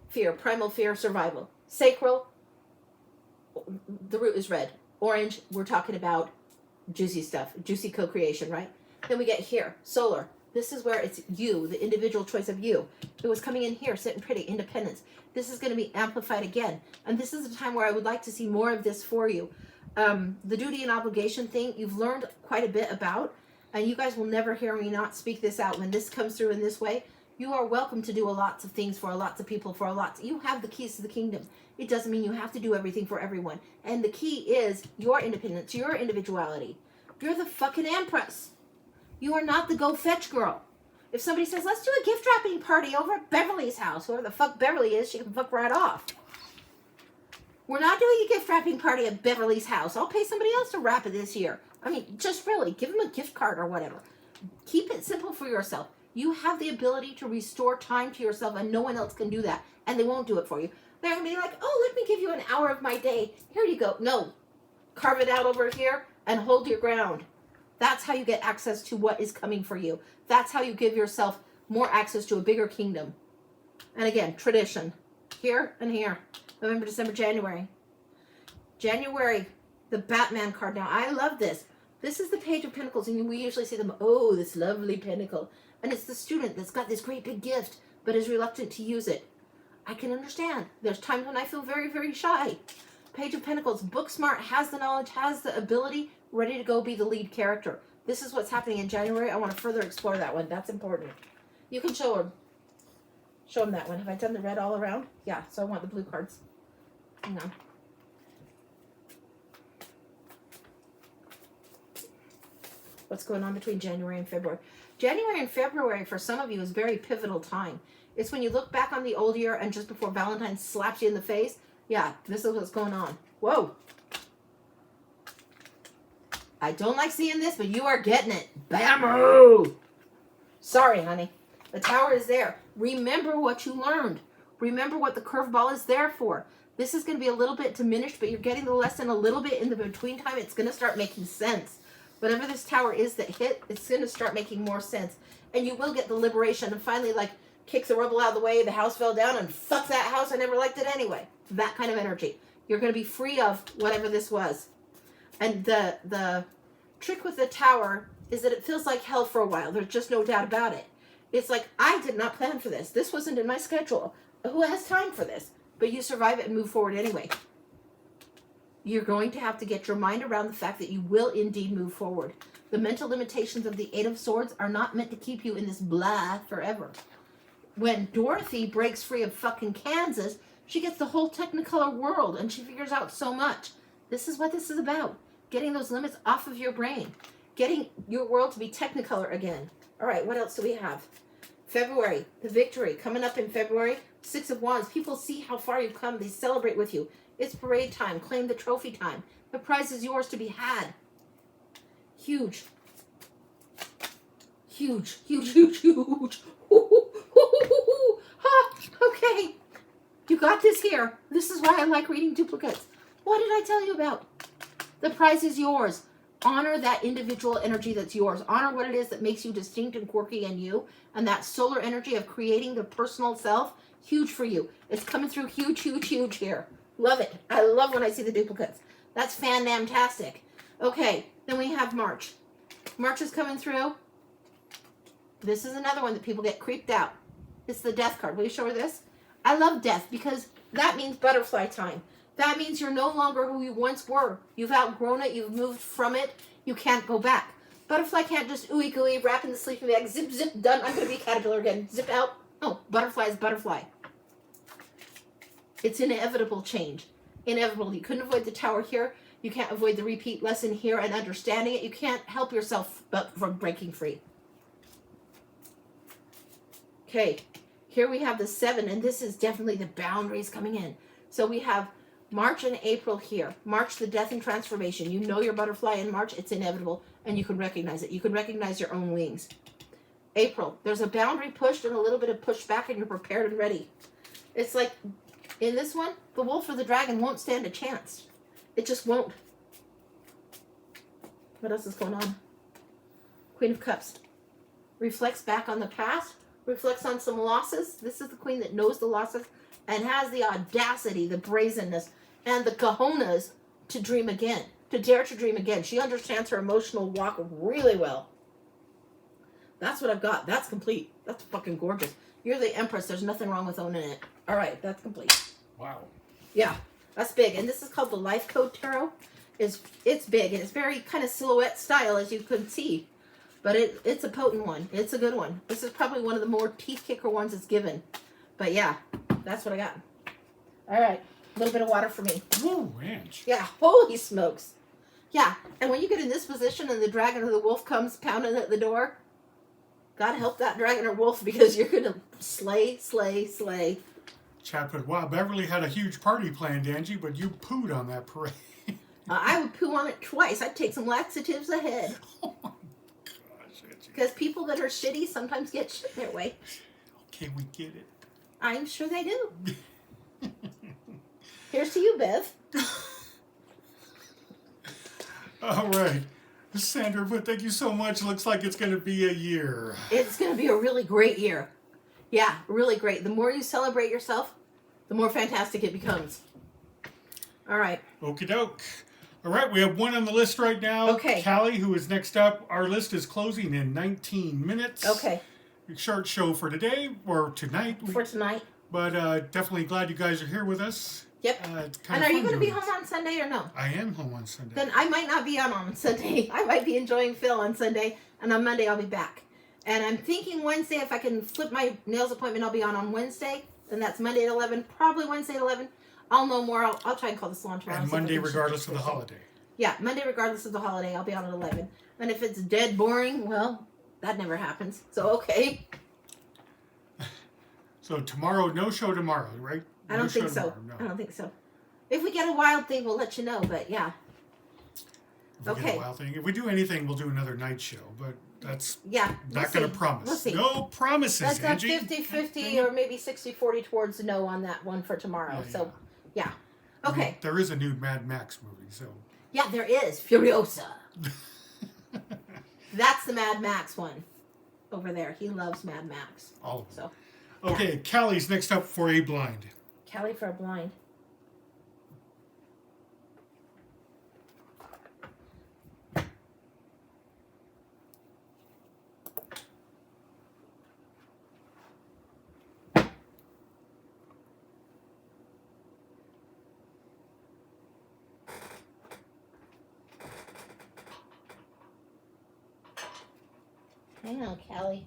A: fear, primal fear, survival. Sacral, the root is red. Orange, we're talking about juicy stuff, juicy co-creation, right? Then we get here, solar. This is where it's you, the individual choice of you. It was coming in here, sitting pretty, independence. This is going to be amplified again. And this is a time where I would like to see more of this for you. The duty and obligation thing, you've learned quite a bit about, and you guys will never hear me not speak this out. When this comes through in this way, you are welcome to do lots of things for lots of people, for lots. You have the keys to the kingdom. It doesn't mean you have to do everything for everyone. And the key is your independence, your individuality. You're the fucking empress. You are not the go fetch girl. If somebody says, let's do a gift wrapping party over at Beverly's house, whoever the fuck Beverly is, she can fuck right off. We're not doing a gift wrapping party at Beverly's house. I'll pay somebody else to wrap it this year. I mean, just really, give them a gift card or whatever. Keep it simple for yourself. You have the ability to restore time to yourself, and no one else can do that. And they won't do it for you. They're going to be like, oh, let me give you an hour of my day. Here you go. No. Carve it out over here and hold your ground. That's how you get access to what is coming for you. That's how you give yourself more access to a bigger kingdom. And again, tradition. Here and here. November, December, January. January, the Batman card. Now, I love this. This is the Page of Pentacles, and we usually see them, oh, this lovely pentacle. And it's the student that's got this great big gift, but is reluctant to use it. I can understand. There's times when I feel very, very shy. Page of Pentacles, book smart, has the knowledge, has the ability, ready to go be the lead character. This is what's happening in January. I want to further explore that one. That's important. You can show him. Show him that one. Have I done the red all around? Yeah, so I want the blue cards. Hang on. What's going on between January and February? January and February for some of you is very pivotal time. It's when you look back on the old year and just before Valentine's slaps you in the face. Yeah, this is what's going on. Whoa. I don't like seeing this, but you are getting it. Bam! Sorry, honey. The Tower is there. Remember what you learned. Remember what the curveball is there for. This is going to be a little bit diminished, but you're getting the lesson a little bit in the between time. It's going to start making sense. Whatever this Tower is that hit, it's going to start making more sense. And you will get the liberation and finally, like, kick the rubble out of the way, the house fell down, and fuck that house, I never liked it anyway. That kind of energy. You're going to be free of whatever this was. And the trick with the Tower is that it feels like hell for a while. There's just no doubt about it. It's like, I did not plan for this. This wasn't in my schedule. Who has time for this? But you survive it and move forward anyway. You're going to have to get your mind around the fact that you will indeed move forward. The mental limitations of the Eight of Swords are not meant to keep you in this blah forever. When Dorothy breaks free of fucking Kansas, she gets the whole Technicolor world and she figures out so much. This is what this is about. Getting those limits off of your brain. Getting your world to be Technicolor again. All right, what else do we have? February, the victory. Coming up in February, Six of Wands. People see how far you've come. They celebrate with you. It's parade time. Claim the trophy time. The prize is yours to be had. Huge. Huge, huge, huge, huge. Okay. You got this here. This is why I like reading duplicates. What did I tell you about? The prize is yours. Honor that individual energy that's yours. Honor what it is that makes you distinct and quirky and you. And that solar energy of creating the personal self, huge for you. It's coming through huge, huge, huge here. Love it. I love when I see the duplicates. That's fan-damn-tastic. Okay, then we have March. March is coming through. This is another one that people get creeped out. It's the Death card. Will you show her this? I love Death because that means butterfly time. That means you're no longer who you once were. You've outgrown it. You've moved from it. You can't go back. Butterfly can't just ooey gooey, wrap in the sleeping bag, zip, zip, done. I'm going to be a caterpillar again. Zip out. No, butterfly is butterfly. It's inevitable change. Inevitable. You couldn't avoid the Tower here. You can't avoid the repeat lesson here and understanding it. You can't help yourself but from breaking free. Okay, here we have the 7, and this is definitely the boundaries coming in. So we have March and April here. March, the death and transformation. You know your butterfly in March. It's inevitable, and you can recognize it. You can recognize your own wings. April, there's a boundary pushed and a little bit of pushback, and you're prepared and ready. It's like, in this one, the wolf or the dragon won't stand a chance. It just won't. What else is going on? Queen of Cups. Reflects back on the past. Reflects on some losses. This is the queen that knows the losses and has the audacity, the brazenness, and the cojones to dream again. To dare to dream again. She understands her emotional walk really well. That's what I've got. That's complete. That's fucking gorgeous. You're the Empress. There's nothing wrong with owning it. All right, that's complete.
B: Wow.
A: Yeah, that's big. And this is called the Life Code Tarot. It's big, and it's very kind of silhouette style, as you can see. But it's a potent one. It's a good one. This is probably one of the more teeth kicker ones it's given. But yeah, that's what I got. All right, a little bit of water for me.
B: Whoa, ranch.
A: Yeah, holy smokes. Yeah, and when you get in this position and the dragon or the wolf comes pounding at the door, God help that dragon or wolf because you're going to slay, slay, slay.
B: Chad put, wow, Beverly had a huge party planned, Angie, but you pooed on that parade.
A: I would poo on it twice. I'd take some laxatives ahead.
B: Oh my gosh, Angie.
A: Because people that are shitty sometimes get shit their way.
B: Okay, we get it.
A: I'm sure they do. Here's to you, Bev.
B: All right. Sandra, but thank you so much. Looks like it's going to be a year.
A: It's going to be a really great year. Yeah, really great. The more you celebrate yourself, the more fantastic it becomes. All right.
B: Okie doke. All right, we have one on the list right now.
A: Okay.
B: Cali, who is next up. Our list is closing in 19 minutes.
A: Okay.
B: Short show for today, or tonight.
A: For tonight.
B: But definitely glad you guys are here with us.
A: Yep. And are you going to be home on Sunday or no?
B: I am home on Sunday.
A: Then I might not be on Sunday. I might be enjoying Phil on Sunday, and on Monday I'll be back. And I'm thinking Wednesday, if I can flip my nails appointment, I'll be on Wednesday. And that's Monday at 11, probably Wednesday at 11. I'll know more. I'll try and call the salon tomorrow.
B: And Monday regardless of the holiday.
A: Yeah, Monday regardless of the holiday, I'll be on at 11. And if it's dead boring, well, that never happens. So, okay.
B: So tomorrow, no show tomorrow, right?
A: I don't think so. No. I don't think so. If we get a wild thing, we'll let you know, but yeah.
B: If we get a wild thing. If we do anything, we'll do another night show, but that's not going to promise.
A: We'll see.
B: No promises,
A: That's a 50-50 or maybe 60-40 towards no on that one for tomorrow.
B: Yeah,
A: so, yeah. Okay.
B: I mean, there is a new Mad Max movie, so.
A: Yeah, there is. Furiosa. That's the Mad Max one over there. He loves Mad Max.
B: All of them.
A: So,
B: okay, Cali's next up for a blind.
A: Cali for a blind. Hang on, Cali.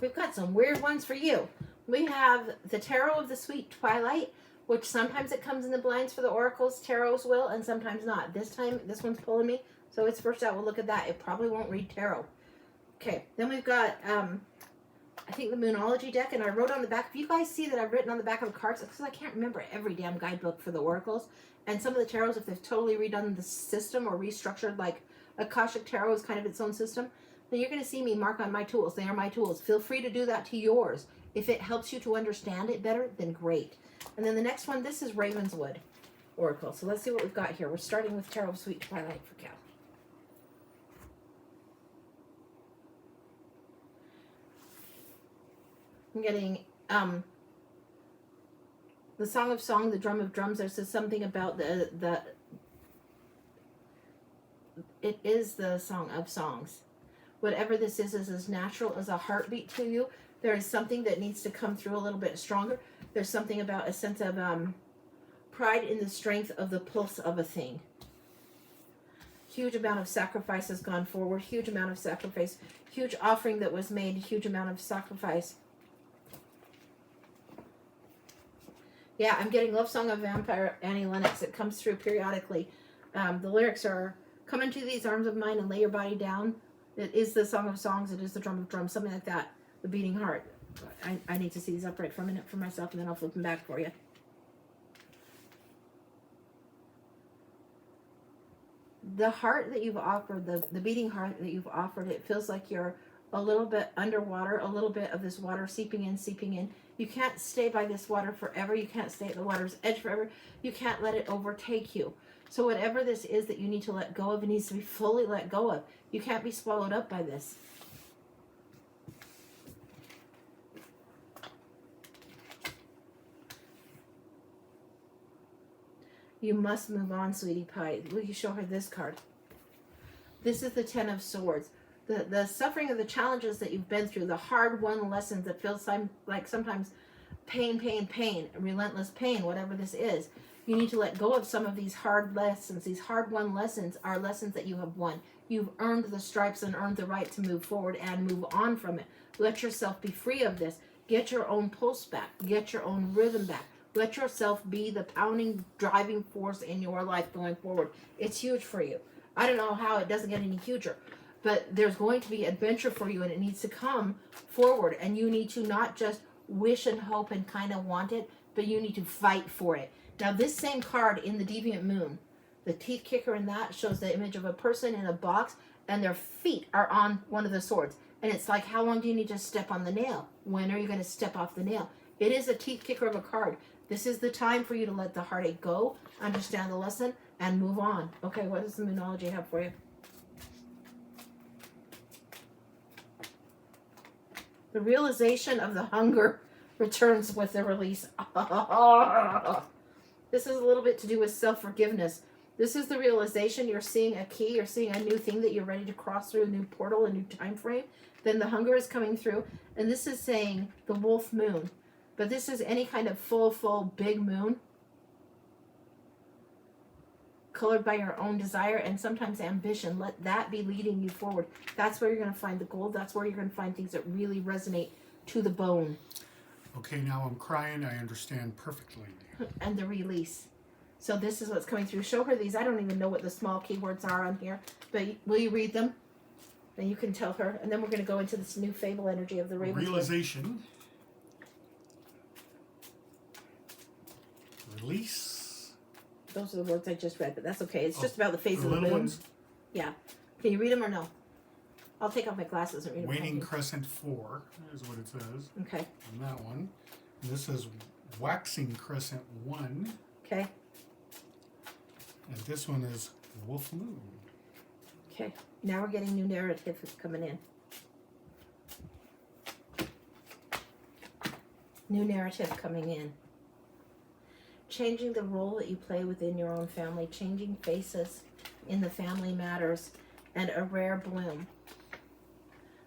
A: We've got some weird ones for you. We have the Tarot of the Sweet Twilight, which sometimes it comes in the blinds for the oracles, tarots will, and sometimes not. This time, this one's pulling me, so it's first out. We'll look at that. It probably won't read tarot. Okay, then we've got, I think the Moonology deck, and I wrote on the back. If you guys see that I've written on the back of the cards, because I can't remember every damn guidebook for the oracles, and some of the tarots, if they've totally redone the system or restructured, like Akashic Tarot is kind of its own system, then you're going to see me mark on my tools. They are my tools. Feel free to do that to yours. If it helps you to understand it better, then great. And then the next one, this is Ravenswood Oracle. So let's see what we've got here. We're starting with Tarot of Sweet Twilight for Cal. I'm getting the Song of Song, the Drum of Drums. There's something about it is the Song of Songs. Whatever this is as natural as a heartbeat to you. There is something that needs to come through a little bit stronger. There's something about a sense of pride in the strength of the pulse of a thing. Huge amount of sacrifice has gone forward. Huge amount of sacrifice. Huge offering that was made. Huge amount of sacrifice. Yeah, I'm getting Love Song of Vampire, Annie Lennox. It comes through periodically. The lyrics are, come into these arms of mine and lay your body down. It is the Song of Songs. It is the Drum of Drums. Something like that. The Beating Heart. I need to see these upright for a minute for myself, and then I'll flip them back for you. The heart that you've offered, the beating heart that you've offered, it feels like you're a little bit underwater, a little bit of this water seeping in. You can't stay by this water forever. You can't stay at the water's edge forever. You can't let it overtake you. So whatever this is that you need to let go of, it needs to be fully let go of. You can't be swallowed up by this. You must move on, sweetie pie. Will you show her this card? This is the Ten of Swords. The suffering of the challenges that you've been through, the hard-won lessons that feel like sometimes pain, relentless pain, whatever this is. You need to let go of some of these hard lessons. These hard-won lessons are lessons that you have won. You've earned the stripes and earned the right to move forward and move on from it. Let yourself be free of this. Get your own pulse back. Get your own rhythm back. Let yourself be the pounding, driving force in your life going forward. It's huge for you. I don't know how it doesn't get any huger, but there's going to be adventure for you, and it needs to come forward, and you need to not just wish and hope and kind of want it, but you need to fight for it. Now, this same card in the Deviant Moon, the teeth kicker in that shows the image of a person in a box, and their feet are on one of the swords. And it's like, how long do you need to step on the nail? When are you going to step off the nail? It is a teeth kicker of a card. This is the time for you to let the heartache go, understand the lesson, and move on. Okay, what does the Moonology have for you? The realization of the hunger returns with the release. This is a little bit to do with self-forgiveness. This is the realization you're seeing a key, you're seeing a new thing that you're ready to cross through, a new portal, a new time frame. Then the hunger is coming through. And this is saying the wolf moon. But this is any kind of full, big moon. Colored by your own desire and sometimes ambition. Let that be leading you forward. That's where you're going to find the gold. That's where you're going to find things that really resonate to the bone.
B: Okay, now I'm crying. I understand perfectly.
A: And the release. So this is what's coming through. Show her these. I don't even know what the small keywords are on here. But will you read them? And you can tell her. And then we're going to go into this new fable energy of the raven.
B: Realization. Release.
A: Those are the words I just read, but that's okay. It's just about the phase of the
B: little
A: moon.
B: ones?
A: Yeah. Can you read them or no? I'll take off my glasses and read them.
B: Waning Crescent 4 is what it says.
A: Okay.
B: On that one. And this is Waxing Crescent 1.
A: Okay.
B: And this one is Wolf Moon.
A: Okay. Now we're getting new narrative coming in. New narrative coming in. Changing the role that you play within your own family. Changing faces in the family matters. And a rare bloom.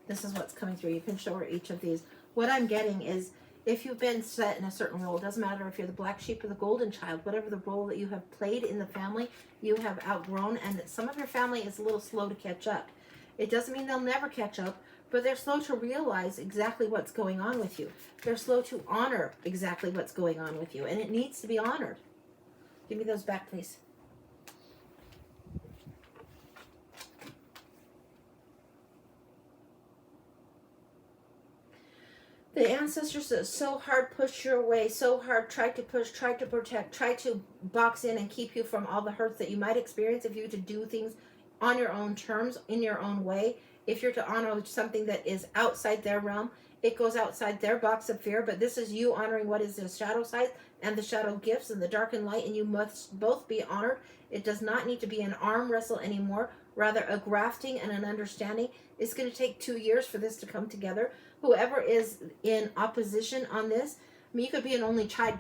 A: This is what's coming through. You can show her each of these. What I'm getting is, if you've been set in a certain role, it doesn't matter if you're the black sheep or the golden child, whatever the role that you have played in the family, you have outgrown, and some of your family is a little slow to catch up. It doesn't mean they'll never catch up, but they're slow to realize exactly what's going on with you. They're slow to honor exactly what's going on with you, and it needs to be honored. Give me those back, please. The ancestors that so hard pushed your way, so hard tried to push, tried to protect, tried to box in and keep you from all the hurts that you might experience if you were to do things on your own terms, in your own way. If you're to honor something that is outside their realm, it goes outside their box of fear, but this is you honoring what is the shadow side and the shadow gifts and the dark and light, and you must both be honored. It does not need to be an arm wrestle anymore, rather a grafting and an understanding. It's going to take 2 years for this to come together. Whoever is in opposition on this, I mean, you could be an only child,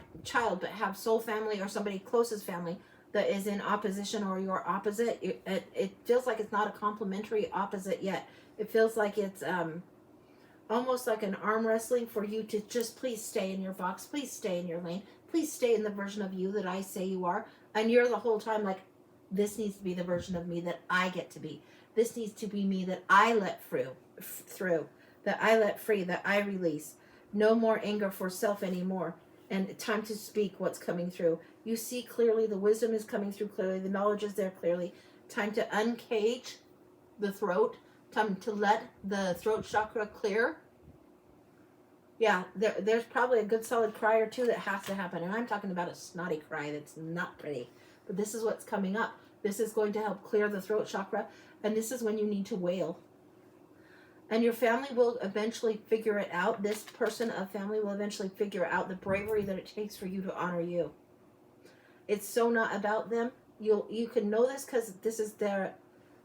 A: but have soul family or somebody closest family that is in opposition or your opposite. It feels like it's not a complementary opposite yet. It feels like it's almost like an arm wrestling for you to just please stay in your box, please stay in your lane, please stay in the version of you that I say you are. And you're the whole time like, this needs to be the version of me that I get to be. This needs to be me that I let through. That I let free, that I release. No more anger for self anymore. And time to speak what's coming through. You see clearly, the wisdom is coming through clearly, the knowledge is there clearly. Time to uncage the throat. Time to let the throat chakra clear. Yeah, there's probably a good solid cry or two that has to happen. And I'm talking about a snotty cry that's not pretty. But this is what's coming up. This is going to help clear the throat chakra. And this is when you need to wail. And your family will eventually figure it out. This person of family will eventually figure out the bravery that it takes for you to honor you. It's so not about them. You can know this because this is their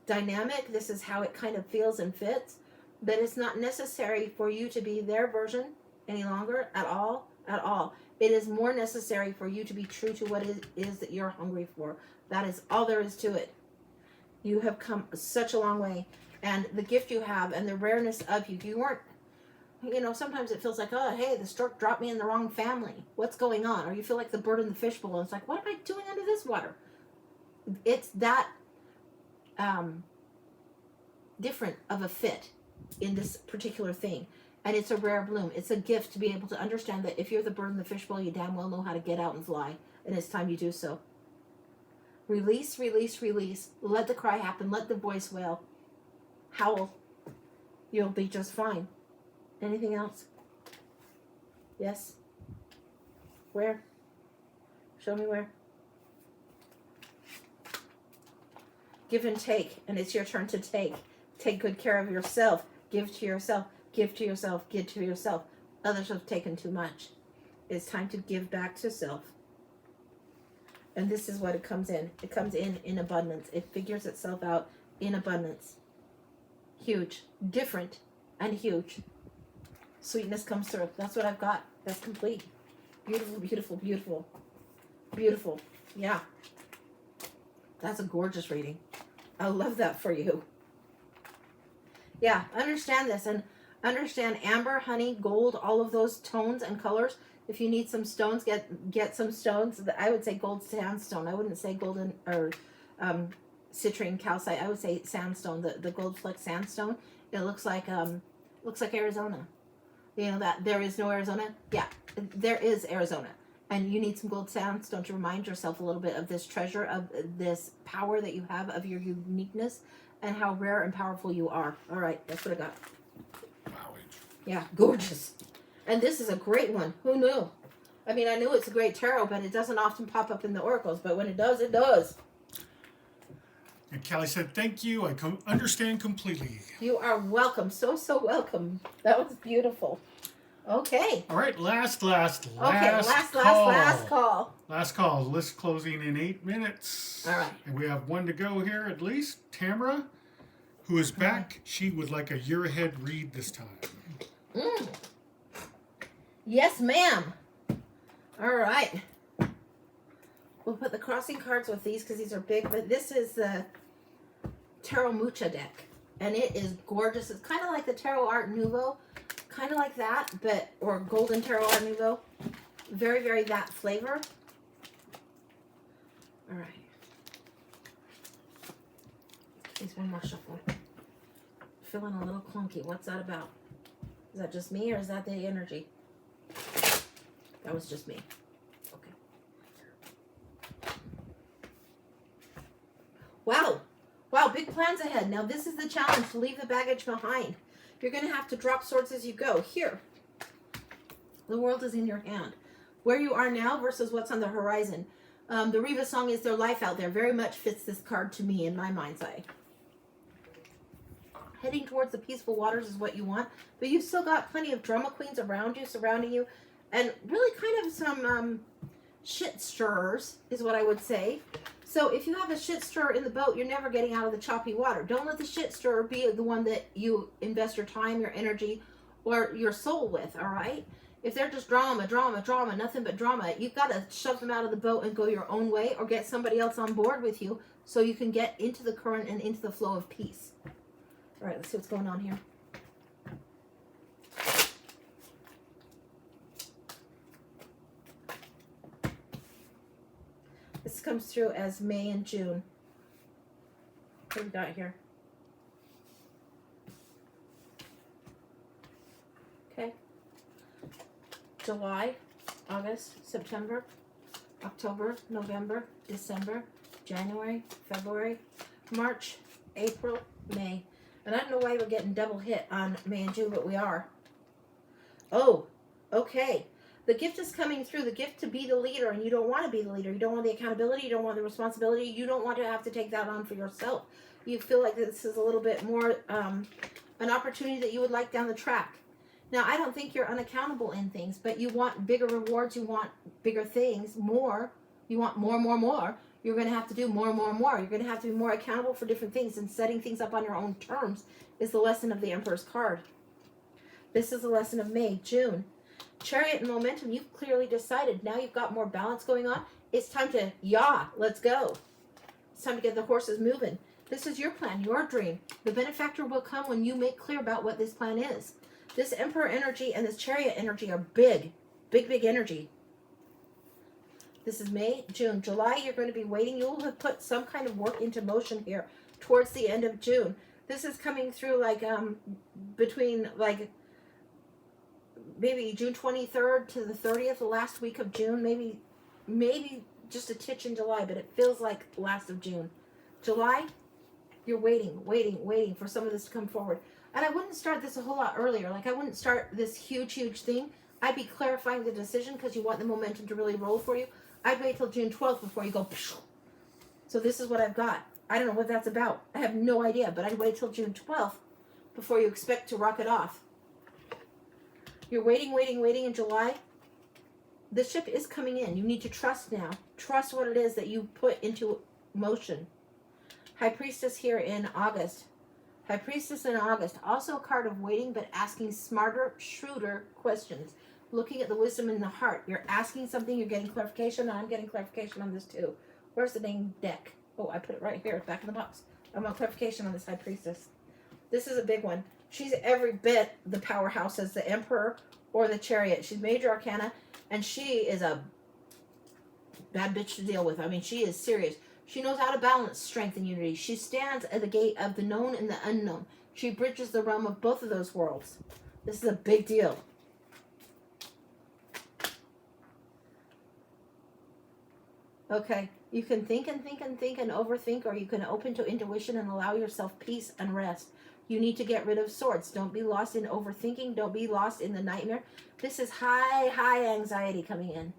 A: dynamic. This is how it kind of feels and fits. But it's not necessary for you to be their version any longer at all. At all. It is more necessary for you to be true to what it is that you're hungry for. That is all there is to it. You have come such a long way. And the gift you have and the rareness of you weren't, sometimes it feels like, oh, hey, the stork dropped me in the wrong family. What's going on? Or you feel like the bird in the fishbowl. And it's like, what am I doing under this water? It's that different of a fit in this particular thing. And it's a rare bloom. It's a gift to be able to understand that if you're the bird in the fishbowl, you damn well know how to get out and fly. And it's time you do so. Release, release, release. Let the cry happen. Let the voice wail. Howl. You'll be just fine. Anything else? Yes? Where? Show me where. Give and take, and it's your turn to take. Take good care of yourself. Give to yourself. Give to yourself. Give to yourself. Others have taken too much. It's time to give back to self. And this is what it comes in. It comes in abundance. It figures itself out in abundance. Huge. Different and huge. Sweetness comes through. That's what I've got. That's complete. Beautiful, beautiful, beautiful. Beautiful. Yeah. That's a gorgeous reading. I love that for you. Yeah, understand this and understand amber, honey, gold, all of those tones and colors. If you need some stones, get some stones. I would say gold sandstone. I wouldn't say golden or citrine calcite. I would say sandstone, the gold fleck sandstone. It looks like Arizona. You know that there is no Arizona? Yeah, there is Arizona. And you need some gold sandstone to remind yourself a little bit of this treasure, of this power that you have, of your uniqueness, and how rare and powerful you are. All right, that's what I got.
B: Wow.
A: Yeah, gorgeous. And this is a great one. Who knew? I mean, I knew it's a great tarot, but it doesn't often pop up in the oracles. But when it does, it does.
B: And Cali said, thank you. I understand completely.
A: You are welcome. So, so welcome. That was beautiful. Okay.
B: All right, last call. Last call. List closing in 8 minutes.
A: All right.
B: And we have one to go here at least. Tamara, who is back. She would like a year ahead read this time.
A: Yes, ma'am. All right. We'll put the crossing cards with these because these are big, but this is the Tarot Mucha deck, and it is gorgeous. It's kind of like the Tarot Art Nouveau, kind of like that, but, or Golden Tarot Art Nouveau. Very, very that flavor. All right. Please, one more shuffle. Feeling a little clunky. What's that about? Is that just me, or is that the energy? That was just me. Okay. Wow. Wow, big plans ahead. Now, this is the challenge, to leave the baggage behind. You're going to have to drop swords as you go. Here. The world is in your hand. Where you are now versus what's on the horizon. The Reva song is Their Life Out There. Very much fits this card to me in my mind's eye. Heading towards the peaceful waters is what you want. But you've still got plenty of drama queens around you, surrounding you. And really kind of some shit stirrers is what I would say. So if you have a shit stirrer in the boat, you're never getting out of the choppy water. Don't let the shit stirrer be the one that you invest your time, your energy, or your soul with, all right? If they're just drama, nothing but drama, you've got to shove them out of the boat and go your own way, or get somebody else on board with you so you can get into the current and into the flow of peace. All right, let's see what's going on here. This comes through as May and June. What do we got here? Okay. July, August, September, October, November, December, January, February, March, April, May. And I don't know why we're getting double hit on May and June, but we are. Oh, okay. The gift is coming through, the gift to be the leader, and you don't want to be the leader. You don't want the accountability. You don't want the responsibility. You don't want to have to take that on for yourself. You feel like this is a little bit more an opportunity that you would like down the track. Now, I don't think you're unaccountable in things, but you want bigger rewards. You want bigger things, more. You want more. You're going to have to do more. You're going to have to be more accountable for different things, and setting things up on your own terms is the lesson of the Emperor's card. This is the lesson of May, June. Chariot and momentum, you've clearly decided. Now you've got more balance going on. It's time to, let's go. It's time to get the horses moving. This is your plan, your dream. The benefactor will come when you make clear about what this plan is. This Emperor energy and this Chariot energy are big energy. This is May, June. July, you're going to be waiting. You'll have put some kind of work into motion here towards the end of June. This is coming through like between like maybe June 23rd to the 30th, the last week of June, maybe just a titch in July, but it feels like last of June. July, you're waiting for some of this to come forward. And I wouldn't start this a whole lot earlier. Like, I wouldn't start this huge thing. I'd be clarifying the decision because you want the momentum to really roll for you. I'd wait till June 12th before you go. So this is what I've got. I don't know what that's about. I have no idea, but I'd wait till June 12th before you expect to rock it off. You're waiting in July. The ship is coming in. You need to trust now. Trust what it is that you put into motion. High Priestess here in August. High Priestess in August. Also a card of waiting, but asking smarter, shrewder questions. Looking at the wisdom in the heart. You're asking something, you're getting clarification. I'm getting clarification on this too. Where's the dang deck? Oh, I put it right here, back in the box. I want clarification on this High Priestess. This is a big one. She's every bit the powerhouse as the Emperor or the Chariot. She's Major Arcana, and she is a bad bitch to deal with. I mean, she is serious. She knows how to balance strength and unity. She stands at the gate of the known and the unknown. She bridges the realm of both of those worlds. This is a big deal. Okay, you can think and think and think and overthink, or you can open to intuition and allow yourself peace and rest. You need to get rid of swords. Don't be lost in overthinking. Don't be lost in the nightmare. This is high anxiety coming in.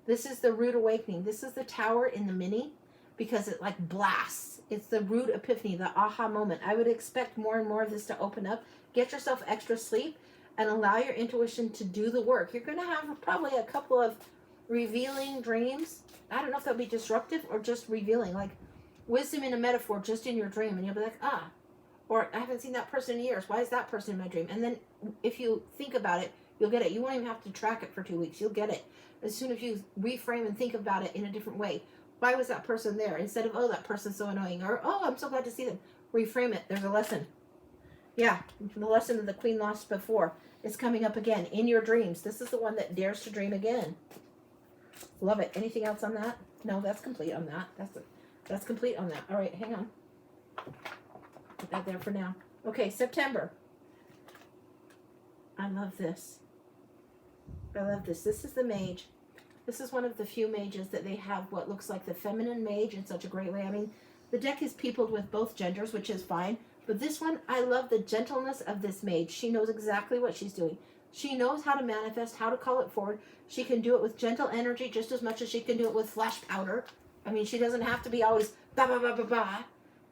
A: This is the root awakening. This is the tower in the mini because it like blasts. It's the root epiphany, the aha moment. I would expect more and more of this to open up. Get yourself extra sleep and allow your intuition to do the work. You're going to have probably a couple of revealing dreams. I don't know if they'll be disruptive or just revealing, like wisdom in a metaphor just in your dream, and you'll be like, or I haven't seen that person in years. Why is that person in my dream? And then if you think about it, you'll get it. You won't even have to track it for 2 weeks. You'll get it as soon as you reframe and think about it in a different way. Why was that person there? Instead of, oh, that person's so annoying, or, oh, I'm so glad to see them. Reframe it. There's a lesson. Yeah, the lesson that the Queen lost before is coming up again in your dreams. This is the one that dares to dream again. Love it. Anything else on that? No, that's complete on that. That's complete on that. All right, hang on. Put that there for now. Okay, September. I love this. I love this. This is the mage. This is one of the few mages that they have what looks like the feminine mage in such a great way. I mean, the deck is peopled with both genders, which is fine. But this one, I love the gentleness of this mage. She knows exactly what she's doing. She knows how to manifest, how to call it forward. She can do it with gentle energy just as much as she can do it with flash powder. I mean, she doesn't have to be always ba ba ba ba ba.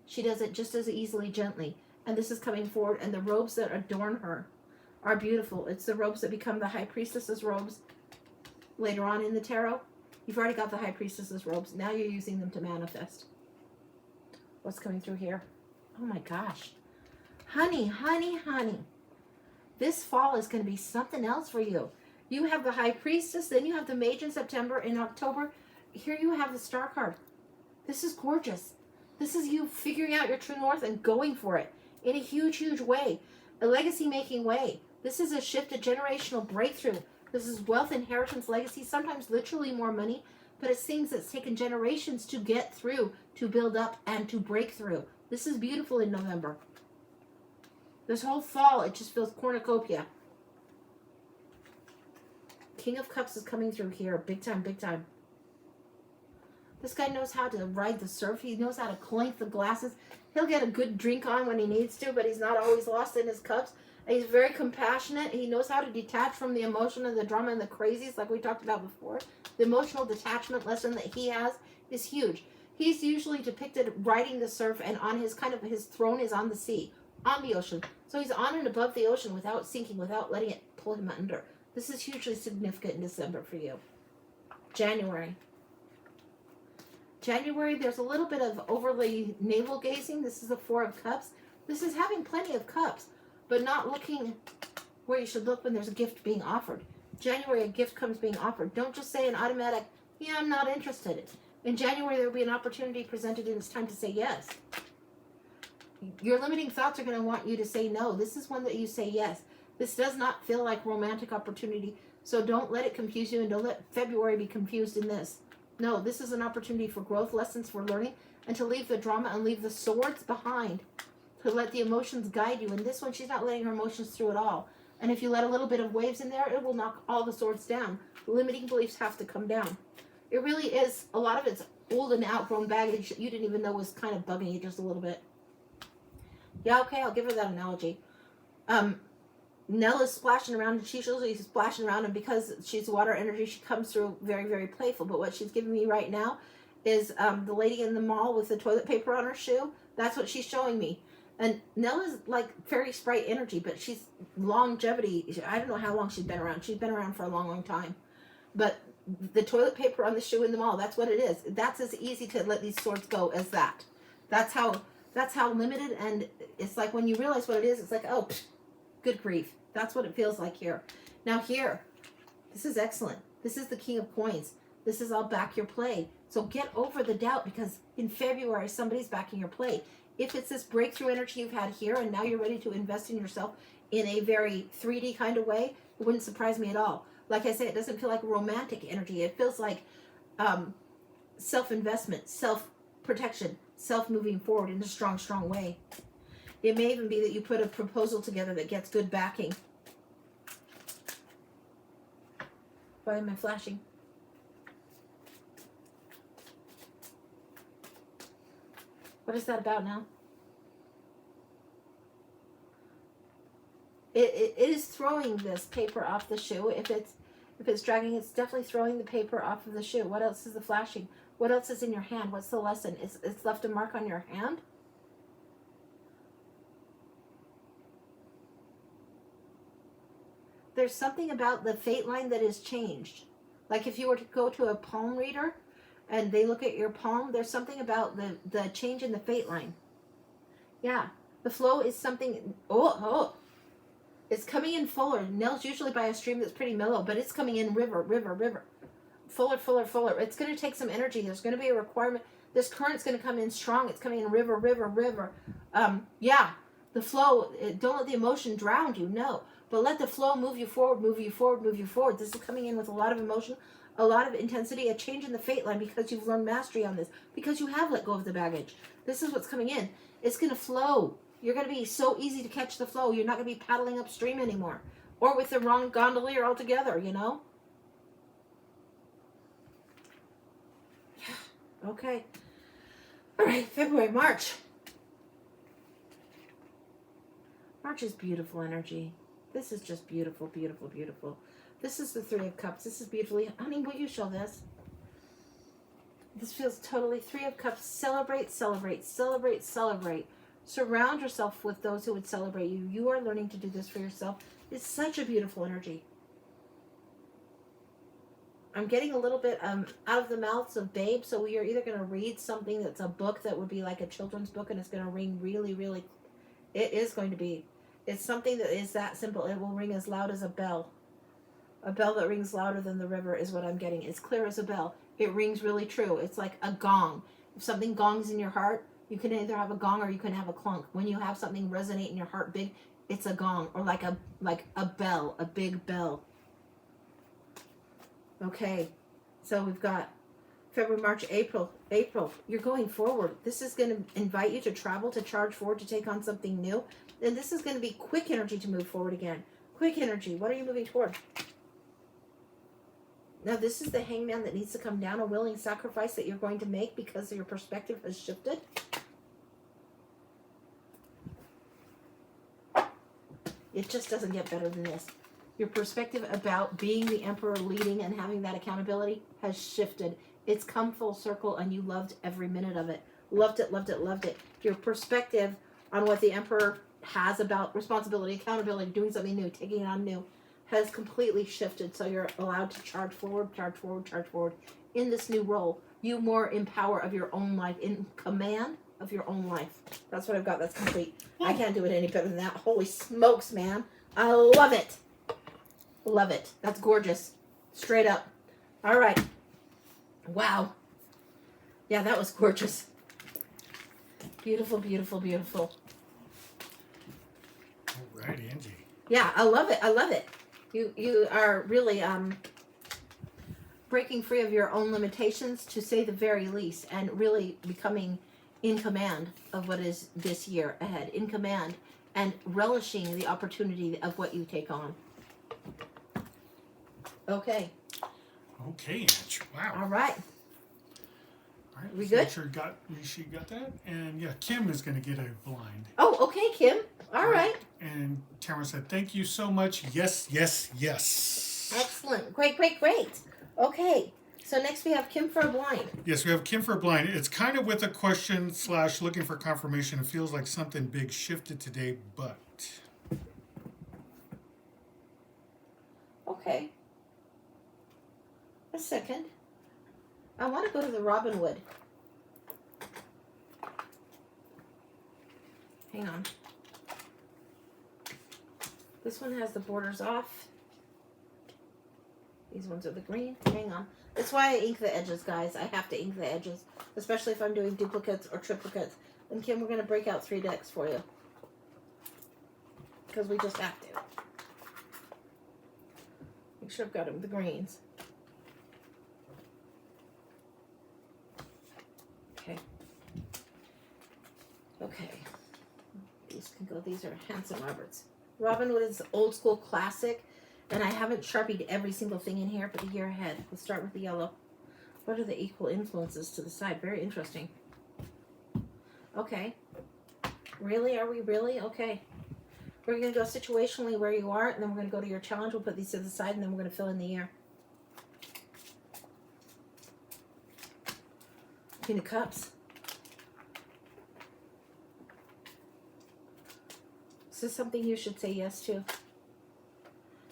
A: She does it just as easily, gently. And this is coming forward, and the robes that adorn her are beautiful. It's the robes that become the High Priestess's robes later on in the tarot. You've already got the High Priestess's robes. Now you're using them to manifest. What's coming through here? Oh my gosh. Honey, honey, honey. This fall is going to be something else for you. You have the High Priestess, then you have the Mage in September. In October, here you have the Star card. This is gorgeous. This is you figuring out your true north and going for it in a huge, huge way. A legacy-making way. This is a shift, a generational breakthrough. This is wealth, inheritance, legacy, sometimes literally more money, but it's things that's taken generations to get through, to build up, and to break through. This is beautiful in November. This whole fall, it just feels cornucopia. King of Cups is coming through here. Big time, big time. This guy knows how to ride the surf. He knows how to clink the glasses. He'll get a good drink on when he needs to, but he's not always lost in his cups. And he's very compassionate. He knows how to detach from the emotion and the drama and the crazies like we talked about before. The emotional detachment lesson that he has is huge. He's usually depicted riding the surf, and on his his throne is on the sea, on the ocean. So he's on and above the ocean without sinking, without letting it pull him under. This is hugely significant in December for you. January, there's a little bit of overly navel gazing. This is the Four of Cups. This is having plenty of cups, but not looking where you should look when there's a gift being offered. January, a gift comes being offered. Don't just say an automatic, yeah, I'm not interested. In January, there will be an opportunity presented, and it's time to say yes. Your limiting thoughts are going to want you to say no. This is one that you say yes. This does not feel like romantic opportunity, so don't let it confuse you, and don't let February be confused in this. No, this is an opportunity for growth, lessons for learning, and to leave the drama and leave the swords behind, to let the emotions guide you. And this one, she's not letting her emotions through at all. And if you let a little bit of waves in there, it will knock all the swords down. Limiting beliefs have to come down. It really is, a lot of it's old and outgrown baggage that you didn't even know was kind of bugging you just a little bit. Yeah, okay, I'll give her that analogy. Nell is splashing around, and she's usually splashing around, and because she's water energy, she comes through very, very playful. But what she's giving me right now is the lady in the mall with the toilet paper on her shoe. That's what she's showing me. And Nell is like fairy sprite energy, but she's longevity. I don't know how long she's been around. She's been around for a long, long time. But the toilet paper on the shoe in the mall, that's what it is. That's as easy to let these swords go as that. That's That's how limited, and it's like when you realize what it is, it's like, oh, good grief. That's what it feels like here. Now here, this is excellent. This is the King of Coins. This is I'll back your play. So get over the doubt, because in February, somebody's backing your play. If it's this breakthrough energy you've had here, and now you're ready to invest in yourself in a very 3D kind of way, it wouldn't surprise me at all. Like I say, it doesn't feel like romantic energy. It feels like self-investment, self-protection, self-moving forward in a strong, strong way. It may even be that you put a proposal together that gets good backing. Why am I flashing? What is that about now? It is throwing this paper off the shoe. If it's dragging, it's definitely throwing the paper off of the shoe. What else is the flashing? What else is in your hand? What's the lesson? It's left a mark on your hand? There's something about the fate line that is changed. Like if you were to go to a palm reader and they look at your palm, there's something about the change in the fate line. Yeah, the flow is something, it's coming in fuller. Nell's usually by a stream that's pretty mellow, but it's coming in river. Fuller. It's going to take some energy. There's going to be a requirement. This current's going to come in strong. It's coming in river. Yeah, the flow, don't let the emotion drown you, no. But let the flow move you forward. This is coming in with a lot of emotion, a lot of intensity, a change in the fate line because you've learned mastery on this, because you have let go of the baggage. This is what's coming in. It's going to flow. You're going to be so easy to catch the flow. You're not going to be paddling upstream anymore. Or with the wrong gondolier altogether, you know? Yeah. Okay. All right, February, March. March is beautiful energy. This is just beautiful. This is the Three of Cups. This is beautifully... Honey, will you show this? This feels totally... Three of Cups. Celebrate. Surround yourself with those who would celebrate you. You are learning to do this for yourself. It's such a beautiful energy. I'm getting a little bit out of the mouths of babe, so we are either going to read something that's a book that would be like a children's book, and it's going to ring really... It is going to be... It's something that is that simple. It will ring as loud as a bell. A bell that rings louder than the river is what I'm getting. It's clear as a bell. It rings really true. It's like a gong. If something gongs in your heart, you can either have a gong or you can have a clunk. When you have something resonate in your heart big, it's a gong, or like a bell, a big bell. Okay, so we've got February, March, April. You're going forward. This is going to invite you to travel, to charge forward, to take on something new. And this is going to be quick energy to move forward again. Quick energy. What are you moving toward? Now, this is the hangman that needs to come down, a willing sacrifice that you're going to make because your perspective has shifted. It just doesn't get better than this. Your perspective about being the emperor, leading, and having that accountability has shifted. It's come full circle, and you loved every minute of it. Loved it. Your perspective on what the emperor has about responsibility, accountability, doing something new, taking it on new, has completely shifted. So you're allowed to charge forward in this new role. You more in power of your own life, in command of your own life. That's what I've got. That's complete. I can't do it any better than that. Holy smokes, man. I love it. Love it. That's gorgeous. Straight up. All right. Wow. Yeah, that was gorgeous. Beautiful.
B: All right, Angie.
A: Yeah, I love it. You are really breaking free of your own limitations, to say the very least, and really becoming in command of what is this year ahead. In command and relishing the opportunity of what you take on. Okay.
B: Okay, Ange. Wow.
A: All right.
B: All right.
A: We good?
B: She got that, and yeah, Kim is going to get a blind.
A: Oh, okay, Kim. All right.
B: And Tamara said, "Thank you so much. Yes."
A: Excellent. Great. Okay. So next we have Kim for a blind.
B: Yes, we have Kim for a blind. It's kind of with a question / looking for confirmation. It feels like something big shifted today, but.
A: Okay. A second. I want to go to the Robin Wood. Hang on. This one has the borders off. These ones are the green. Hang on. That's why I ink the edges, guys. I have to ink the edges, especially if I'm doing duplicates or triplicates. And Kim, we're going to break out 3 decks for you. Because we just have to. Make sure I've got them, the greens. Okay. Okay. These can go. These are Hanson Roberts. Robin Hood is old school classic. And I haven't sharpied every single thing in here for the year ahead. Let's start with the yellow. What are the equal influences to the side? Very interesting. Okay. Really? Are we really? Okay. We're going to go situationally where you are, and then we're going to go to your challenge. We'll put these to the side, and then we're going to fill in the year. Queen of Cups. Is this something you should say yes to?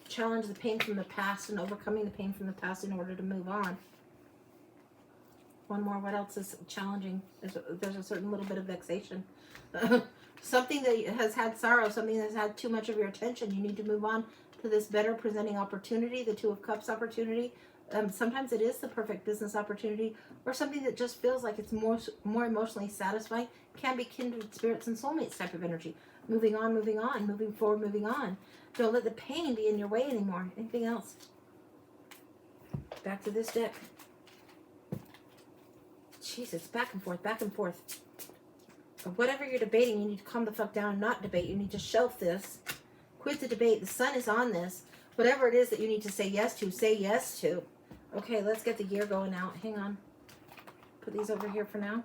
A: Challenge the pain from the past and overcoming the pain from the past in order to move on. One more. What else is challenging? There's a certain little bit of vexation. Something that has had sorrow, something that's had too much of your attention. You need to move on to this better presenting opportunity, the Two of Cups opportunity. Sometimes it is the perfect business opportunity, or something that just feels like it's more emotionally satisfying. Can be kindred spirits and soulmates type of energy. Moving on, moving forward, moving on. Don't let the pain be in your way anymore. Anything else? Back to this deck. Jesus, back and forth, back and forth. Or whatever you're debating, you need to calm the fuck down and not debate. You need to shelf this. Quit the debate. The sun is on this. Whatever it is that you need to say yes to, say yes to. Okay, let's get the year going out. Hang on. Put these over here for now.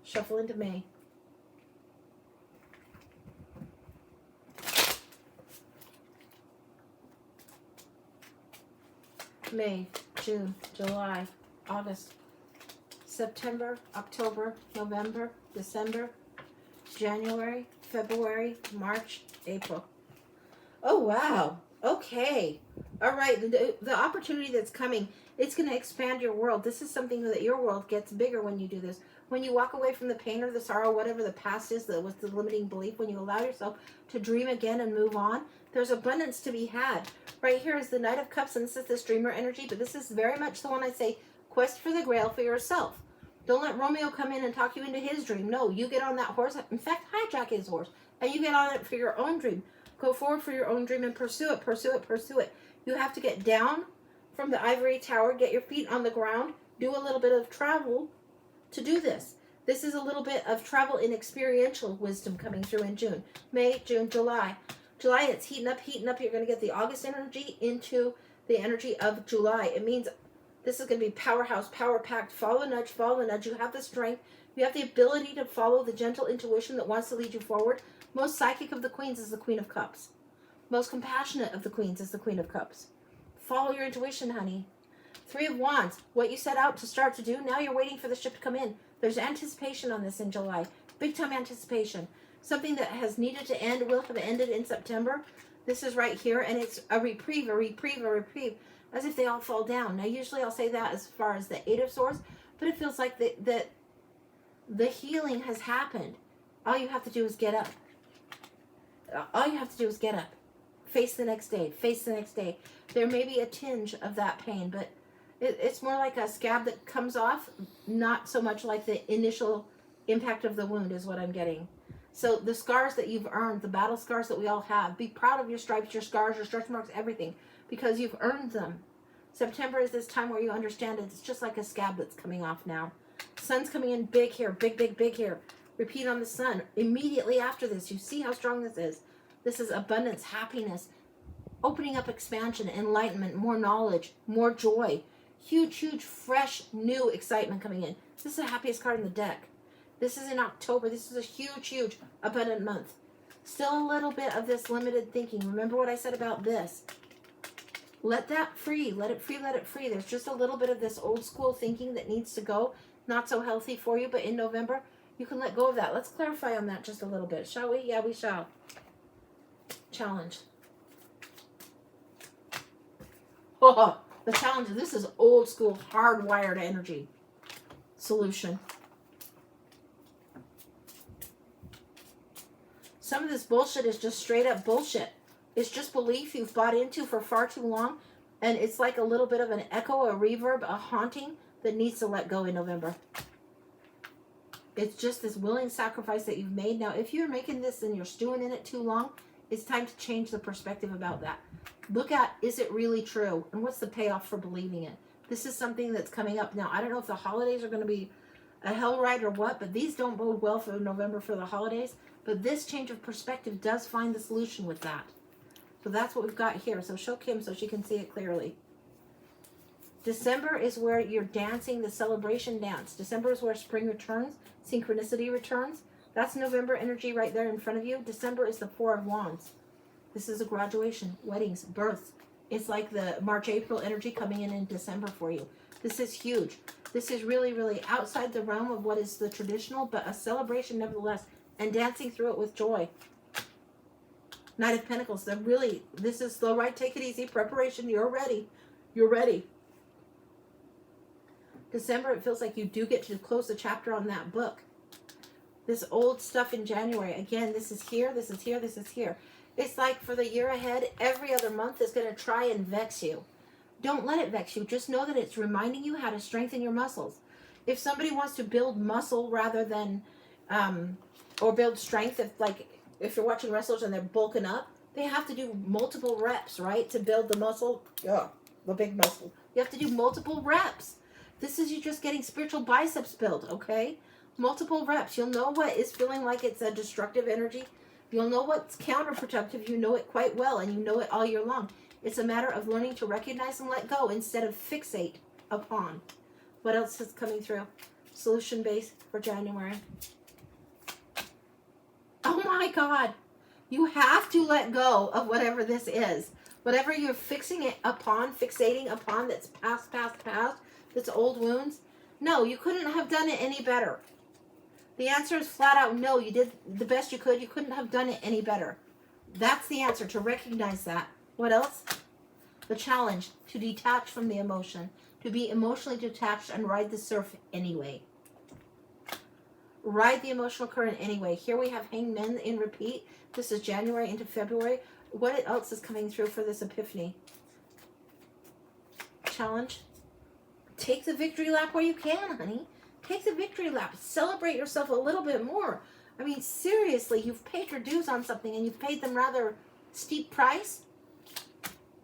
A: Shuffle into May. May, June, July, August, September, October, November, December, January, February, March, April. Oh, wow. Okay. All right. The opportunity that's coming, it's going to expand your world. This is something that your world gets bigger when you do this. When you walk away from the pain or the sorrow, whatever the past is that was the limiting belief, when you allow yourself to dream again and move on, there's abundance to be had. Right here is the Knight of Cups, and this is this dreamer energy, but this is very much the one I say, quest for the grail for yourself. Don't let Romeo come in and talk you into his dream. No, you get on that horse. In fact, hijack his horse, and you get on it for your own dream. Go forward for your own dream and pursue it, pursue it, pursue it. You have to get down from the ivory tower, get your feet on the ground, do a little bit of travel to do this. This is a little bit of travel in experiential wisdom coming through in June. May, June, July. July, it's heating up, heating up. You're going to get the August energy into the energy of July. It means this is going to be powerhouse, power-packed. Follow the nudge, follow the nudge. You have the strength. You have the ability to follow the gentle intuition that wants to lead you forward. Most psychic of the queens is the Queen of Cups. Most compassionate of the queens is the Queen of Cups. Follow your intuition, honey. Three of Wands. What you set out to start to do, now you're waiting for the ship to come in. There's anticipation on this in July. Big time anticipation. Something that has needed to end will have ended in September. This is right here, and it's a reprieve, a reprieve, a reprieve, as if they all fall down. Now, usually I'll say that as far as the Eight of Swords, but it feels like that the healing has happened. All you have to do is get up. All you have to do is get up. Face the next day. Face the next day. There may be a tinge of that pain, but it's more like a scab that comes off, not so much like the initial impact of the wound is what I'm getting. So the scars that you've earned, the battle scars that we all have, be proud of your stripes, your scars, your stretch marks, everything, because you've earned them. September is this time where you understand it. It's just like a scab that's coming off now. Sun's coming in big here, big, big, big here. Repeat on the sun. Immediately after this, you see how strong this is. This is abundance, happiness, opening up expansion, enlightenment, more knowledge, more joy. Huge, huge, fresh, new excitement coming in. This is the happiest card in the deck. This is in October. This is a huge, huge, abundant month. Still a little bit of this limited thinking. Remember what I said about this. Let that free. Let it free, let it free. There's just a little bit of this old school thinking that needs to go. Not so healthy for you, but in November, you can let go of that. Let's clarify on that just a little bit, shall we? Yeah, we shall. Challenge. Oh, the challenge. This is old school, hardwired energy. solution. Some of this bullshit is just straight up bullshit. It's just belief you've bought into for far too long, and it's like a little bit of an echo, a reverb, a haunting that needs to let go in November. It's just this willing sacrifice that you've made. Now, if you're making this and you're stewing in it too long, it's time to change the perspective about that. Look at, is it really true? And what's the payoff for believing it? This is something that's coming up. Now, I don't know if the holidays are going to be a hell ride or what, but these don't bode well for November for the holidays. But this change of perspective does find the solution with that. So that's what we've got here. So show Kim so she can see it clearly. December is where you're dancing the celebration dance. December is where spring returns, synchronicity returns. That's November energy right there in front of you. December is the Four of Wands. This is a graduation, weddings, births. It's like the March, April energy coming in December for you. This is huge. This is really, really outside the realm of what is the traditional, but a celebration nevertheless, and dancing through it with joy. Knight of Pentacles. This is slow ride, take it easy, preparation. You're ready. You're ready. December, it feels like you do get to close the chapter on that book. This old stuff in January, again, this is here, this is here, this is here. It's like for the year ahead, every other month is going to try and vex you. Don't let it vex you. Just know that it's reminding you how to strengthen your muscles. If somebody wants to build muscle rather than, or build strength, if you're watching wrestlers and they're bulking up, they have to do multiple reps, right? To build the muscle, the big muscle. You have to do multiple reps. This is you just getting spiritual biceps built, okay? Multiple reps. You'll know what is feeling like it's a destructive energy. You'll know what's counterproductive. You know it quite well, and you know it all year long. It's a matter of learning to recognize and let go instead of fixate upon. What else is coming through? Solution base for January. Oh my God. You have to let go of whatever this is. Whatever you're fixating upon that's past, that's old wounds. No, you couldn't have done it any better. The answer is flat out no. You did the best you could. You couldn't have done it any better. That's the answer, to recognize that. What else? The challenge, to detach from the emotion. To be emotionally detached and ride the surf anyway. Ride the emotional current anyway. Here we have Hanged Men in repeat. This is January into February. What else is coming through for this epiphany? Challenge. Take the victory lap where you can, honey. Take the victory lap. Celebrate yourself a little bit more. I mean, seriously, you've paid your dues on something and you've paid them rather steep price.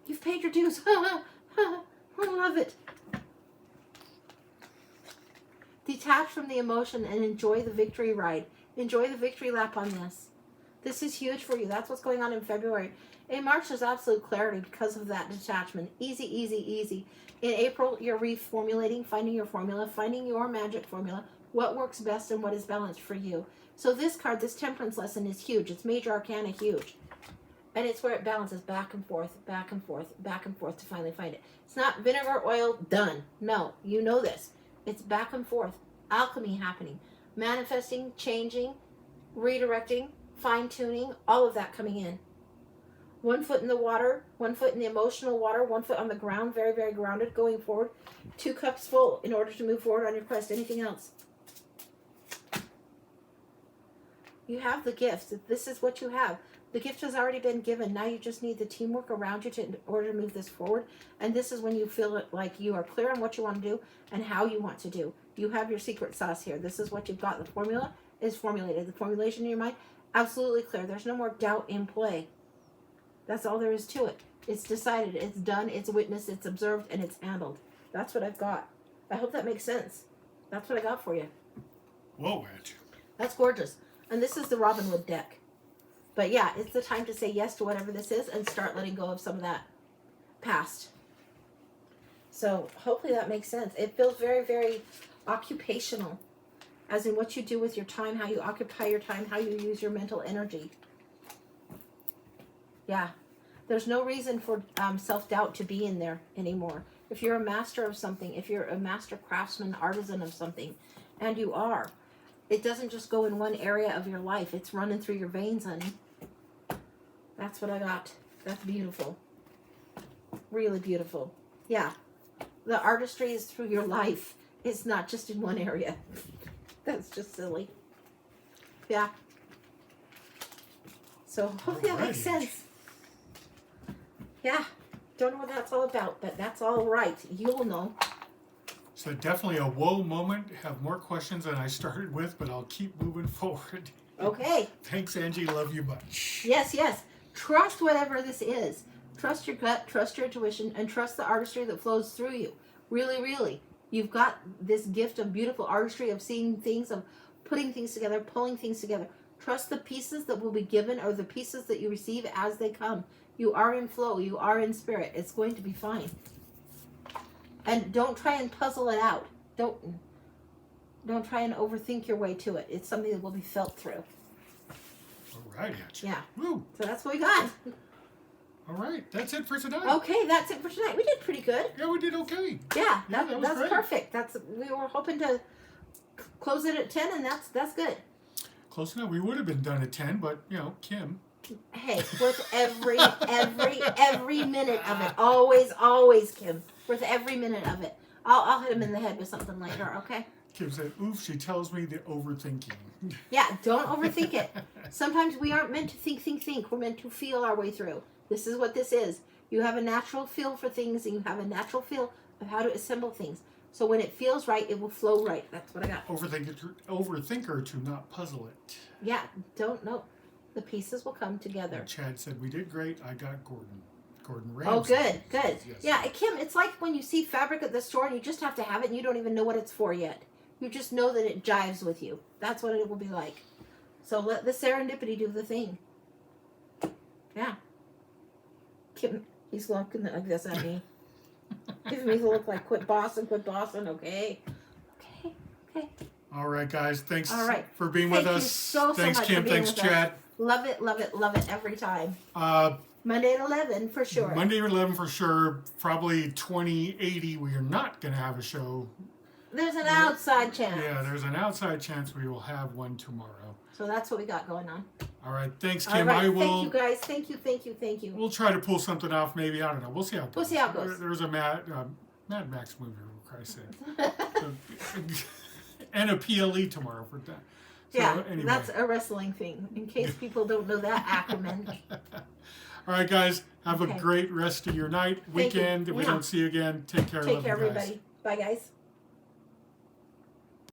A: You've paid your dues. I love it. Detach from the emotion and enjoy the victory ride. Enjoy the victory lap on this. This is huge for you. That's what's going on in February. In March, there's absolute clarity because of that detachment. Easy, easy, easy. In April, you're reformulating, finding your formula, finding your magic formula, what works best and what is balanced for you. So this card, this temperance lesson is huge. It's major arcana huge. And it's where it balances back and forth, back and forth, back and forth to finally find it. It's not vinegar, oil, done. No, you know this. It's back and forth. Alchemy happening. Manifesting, changing, redirecting, fine-tuning, all of that coming in. 1 foot in the water, 1 foot in the emotional water, 1 foot on the ground, very, very grounded, going forward. 2 cups full in order to move forward on your quest. Anything else? You have the gift. This is what you have. The gift has already been given. Now you just need the teamwork around you in order to move this forward. And this is when you feel like you are clear on what you want to do and how you want to do. You have your secret sauce here. This is what you've got. The formula is formulated. The formulation in your mind, absolutely clear. There's no more doubt in play. That's all there is to it. It's decided, it's done, it's witnessed, it's observed, and it's handled. That's what I've got. I hope that makes sense. That's what I got for you.
B: Whoa, Edge.
A: That's gorgeous. And this is the Robin Hood deck. But yeah, it's the time to say yes to whatever this is and start letting go of some of that past. So hopefully that makes sense. It feels very, very occupational. As in what you do with your time, how you occupy your time, how you use your mental energy. Yeah, there's no reason for self-doubt to be in there anymore. If you're a master of something, if you're a master craftsman, artisan of something, and you are, it doesn't just go in one area of your life. It's running through your veins, honey. That's what I got. That's beautiful. Really beautiful. Yeah, the artistry is through your life. It's not just in one area. That's just silly. Yeah. So hopefully that makes sense. Yeah. Don't know what that's all about, but that's all right. You'll know.
B: So definitely a whoa moment. Have more questions than I started with, but I'll keep moving forward.
A: Okay.
B: Thanks, Angie. Love you much.
A: Yes, yes. Trust whatever this is. Trust your gut, trust your intuition, and trust the artistry that flows through you. Really, really. You've got this gift of beautiful artistry, of seeing things, of putting things together, pulling things together. Trust the pieces that will be given or the pieces that you receive as they come. You are in flow. You are in spirit. It's going to be fine. And don't try and puzzle it out. Don't try and overthink your way to it. It's something that will be felt through.
B: All right, Angie.
A: Yeah.
B: Woo.
A: So that's what we got.
B: All right, that's it for tonight.
A: Okay, that's it for tonight. We did pretty good.
B: Yeah, we did okay.
A: Yeah,
B: that was
A: that's
B: great.
A: perfect. We were hoping to close it at 10, and that's good.
B: Close enough. We would have been done at 10, but Kim.
A: Hey, worth every minute of it. Always, Kim. Worth every minute of it. I'll hit him in the head with something later. Okay.
B: Kim said, "Oof." She tells me the overthinking.
A: Yeah, don't overthink it. Sometimes we aren't meant to think. We're meant to feel our way through. This is what this is. You have a natural feel for things, and you have a natural feel of how to assemble things. So when it feels right, it will flow right. That's what I got.
B: Overthinker to not puzzle it.
A: Yeah, don't know. The pieces will come together.
B: And Chad said, "We did great. I got Gordon Ramsay."
A: Oh, good.
B: Yes.
A: Yeah, Kim, it's like when you see fabric at the store and you just have to have it and you don't even know what it's for yet. You just know that it jives with you. That's what it will be like. So let the serendipity do the thing. Yeah. Kim, he's looking like this at me. Giving me the look like quit bossing, okay? Okay.
B: All right, guys. Thanks for being
A: Thank
B: with
A: you
B: us.
A: so
B: Thanks,
A: much
B: Kim.
A: for being
B: Thanks,
A: with
B: Chad.
A: Us. Love it every time.
B: Uh,
A: Monday at 11 for sure.
B: Monday at 11 for sure. Probably 2080. We are not going to have a show.
A: There's an outside chance.
B: Yeah, there's an outside chance we will have one tomorrow.
A: So that's what we got going on.
B: All right. Thanks, Kim.
A: All right.
B: I will.
A: Thank you, guys. Thank you.
B: We'll try to pull something off. Maybe. I don't know. We'll see how it goes. There's a Mad Max movie, for Christ's sake. And a PLE tomorrow for that. So,
A: yeah,
B: anyway.
A: That's a wrestling thing, in case people don't know that acronym.
B: All right, guys. Have a great rest of your night, weekend. If we don't see you again, take care.
A: Take care, everybody. Bye, guys.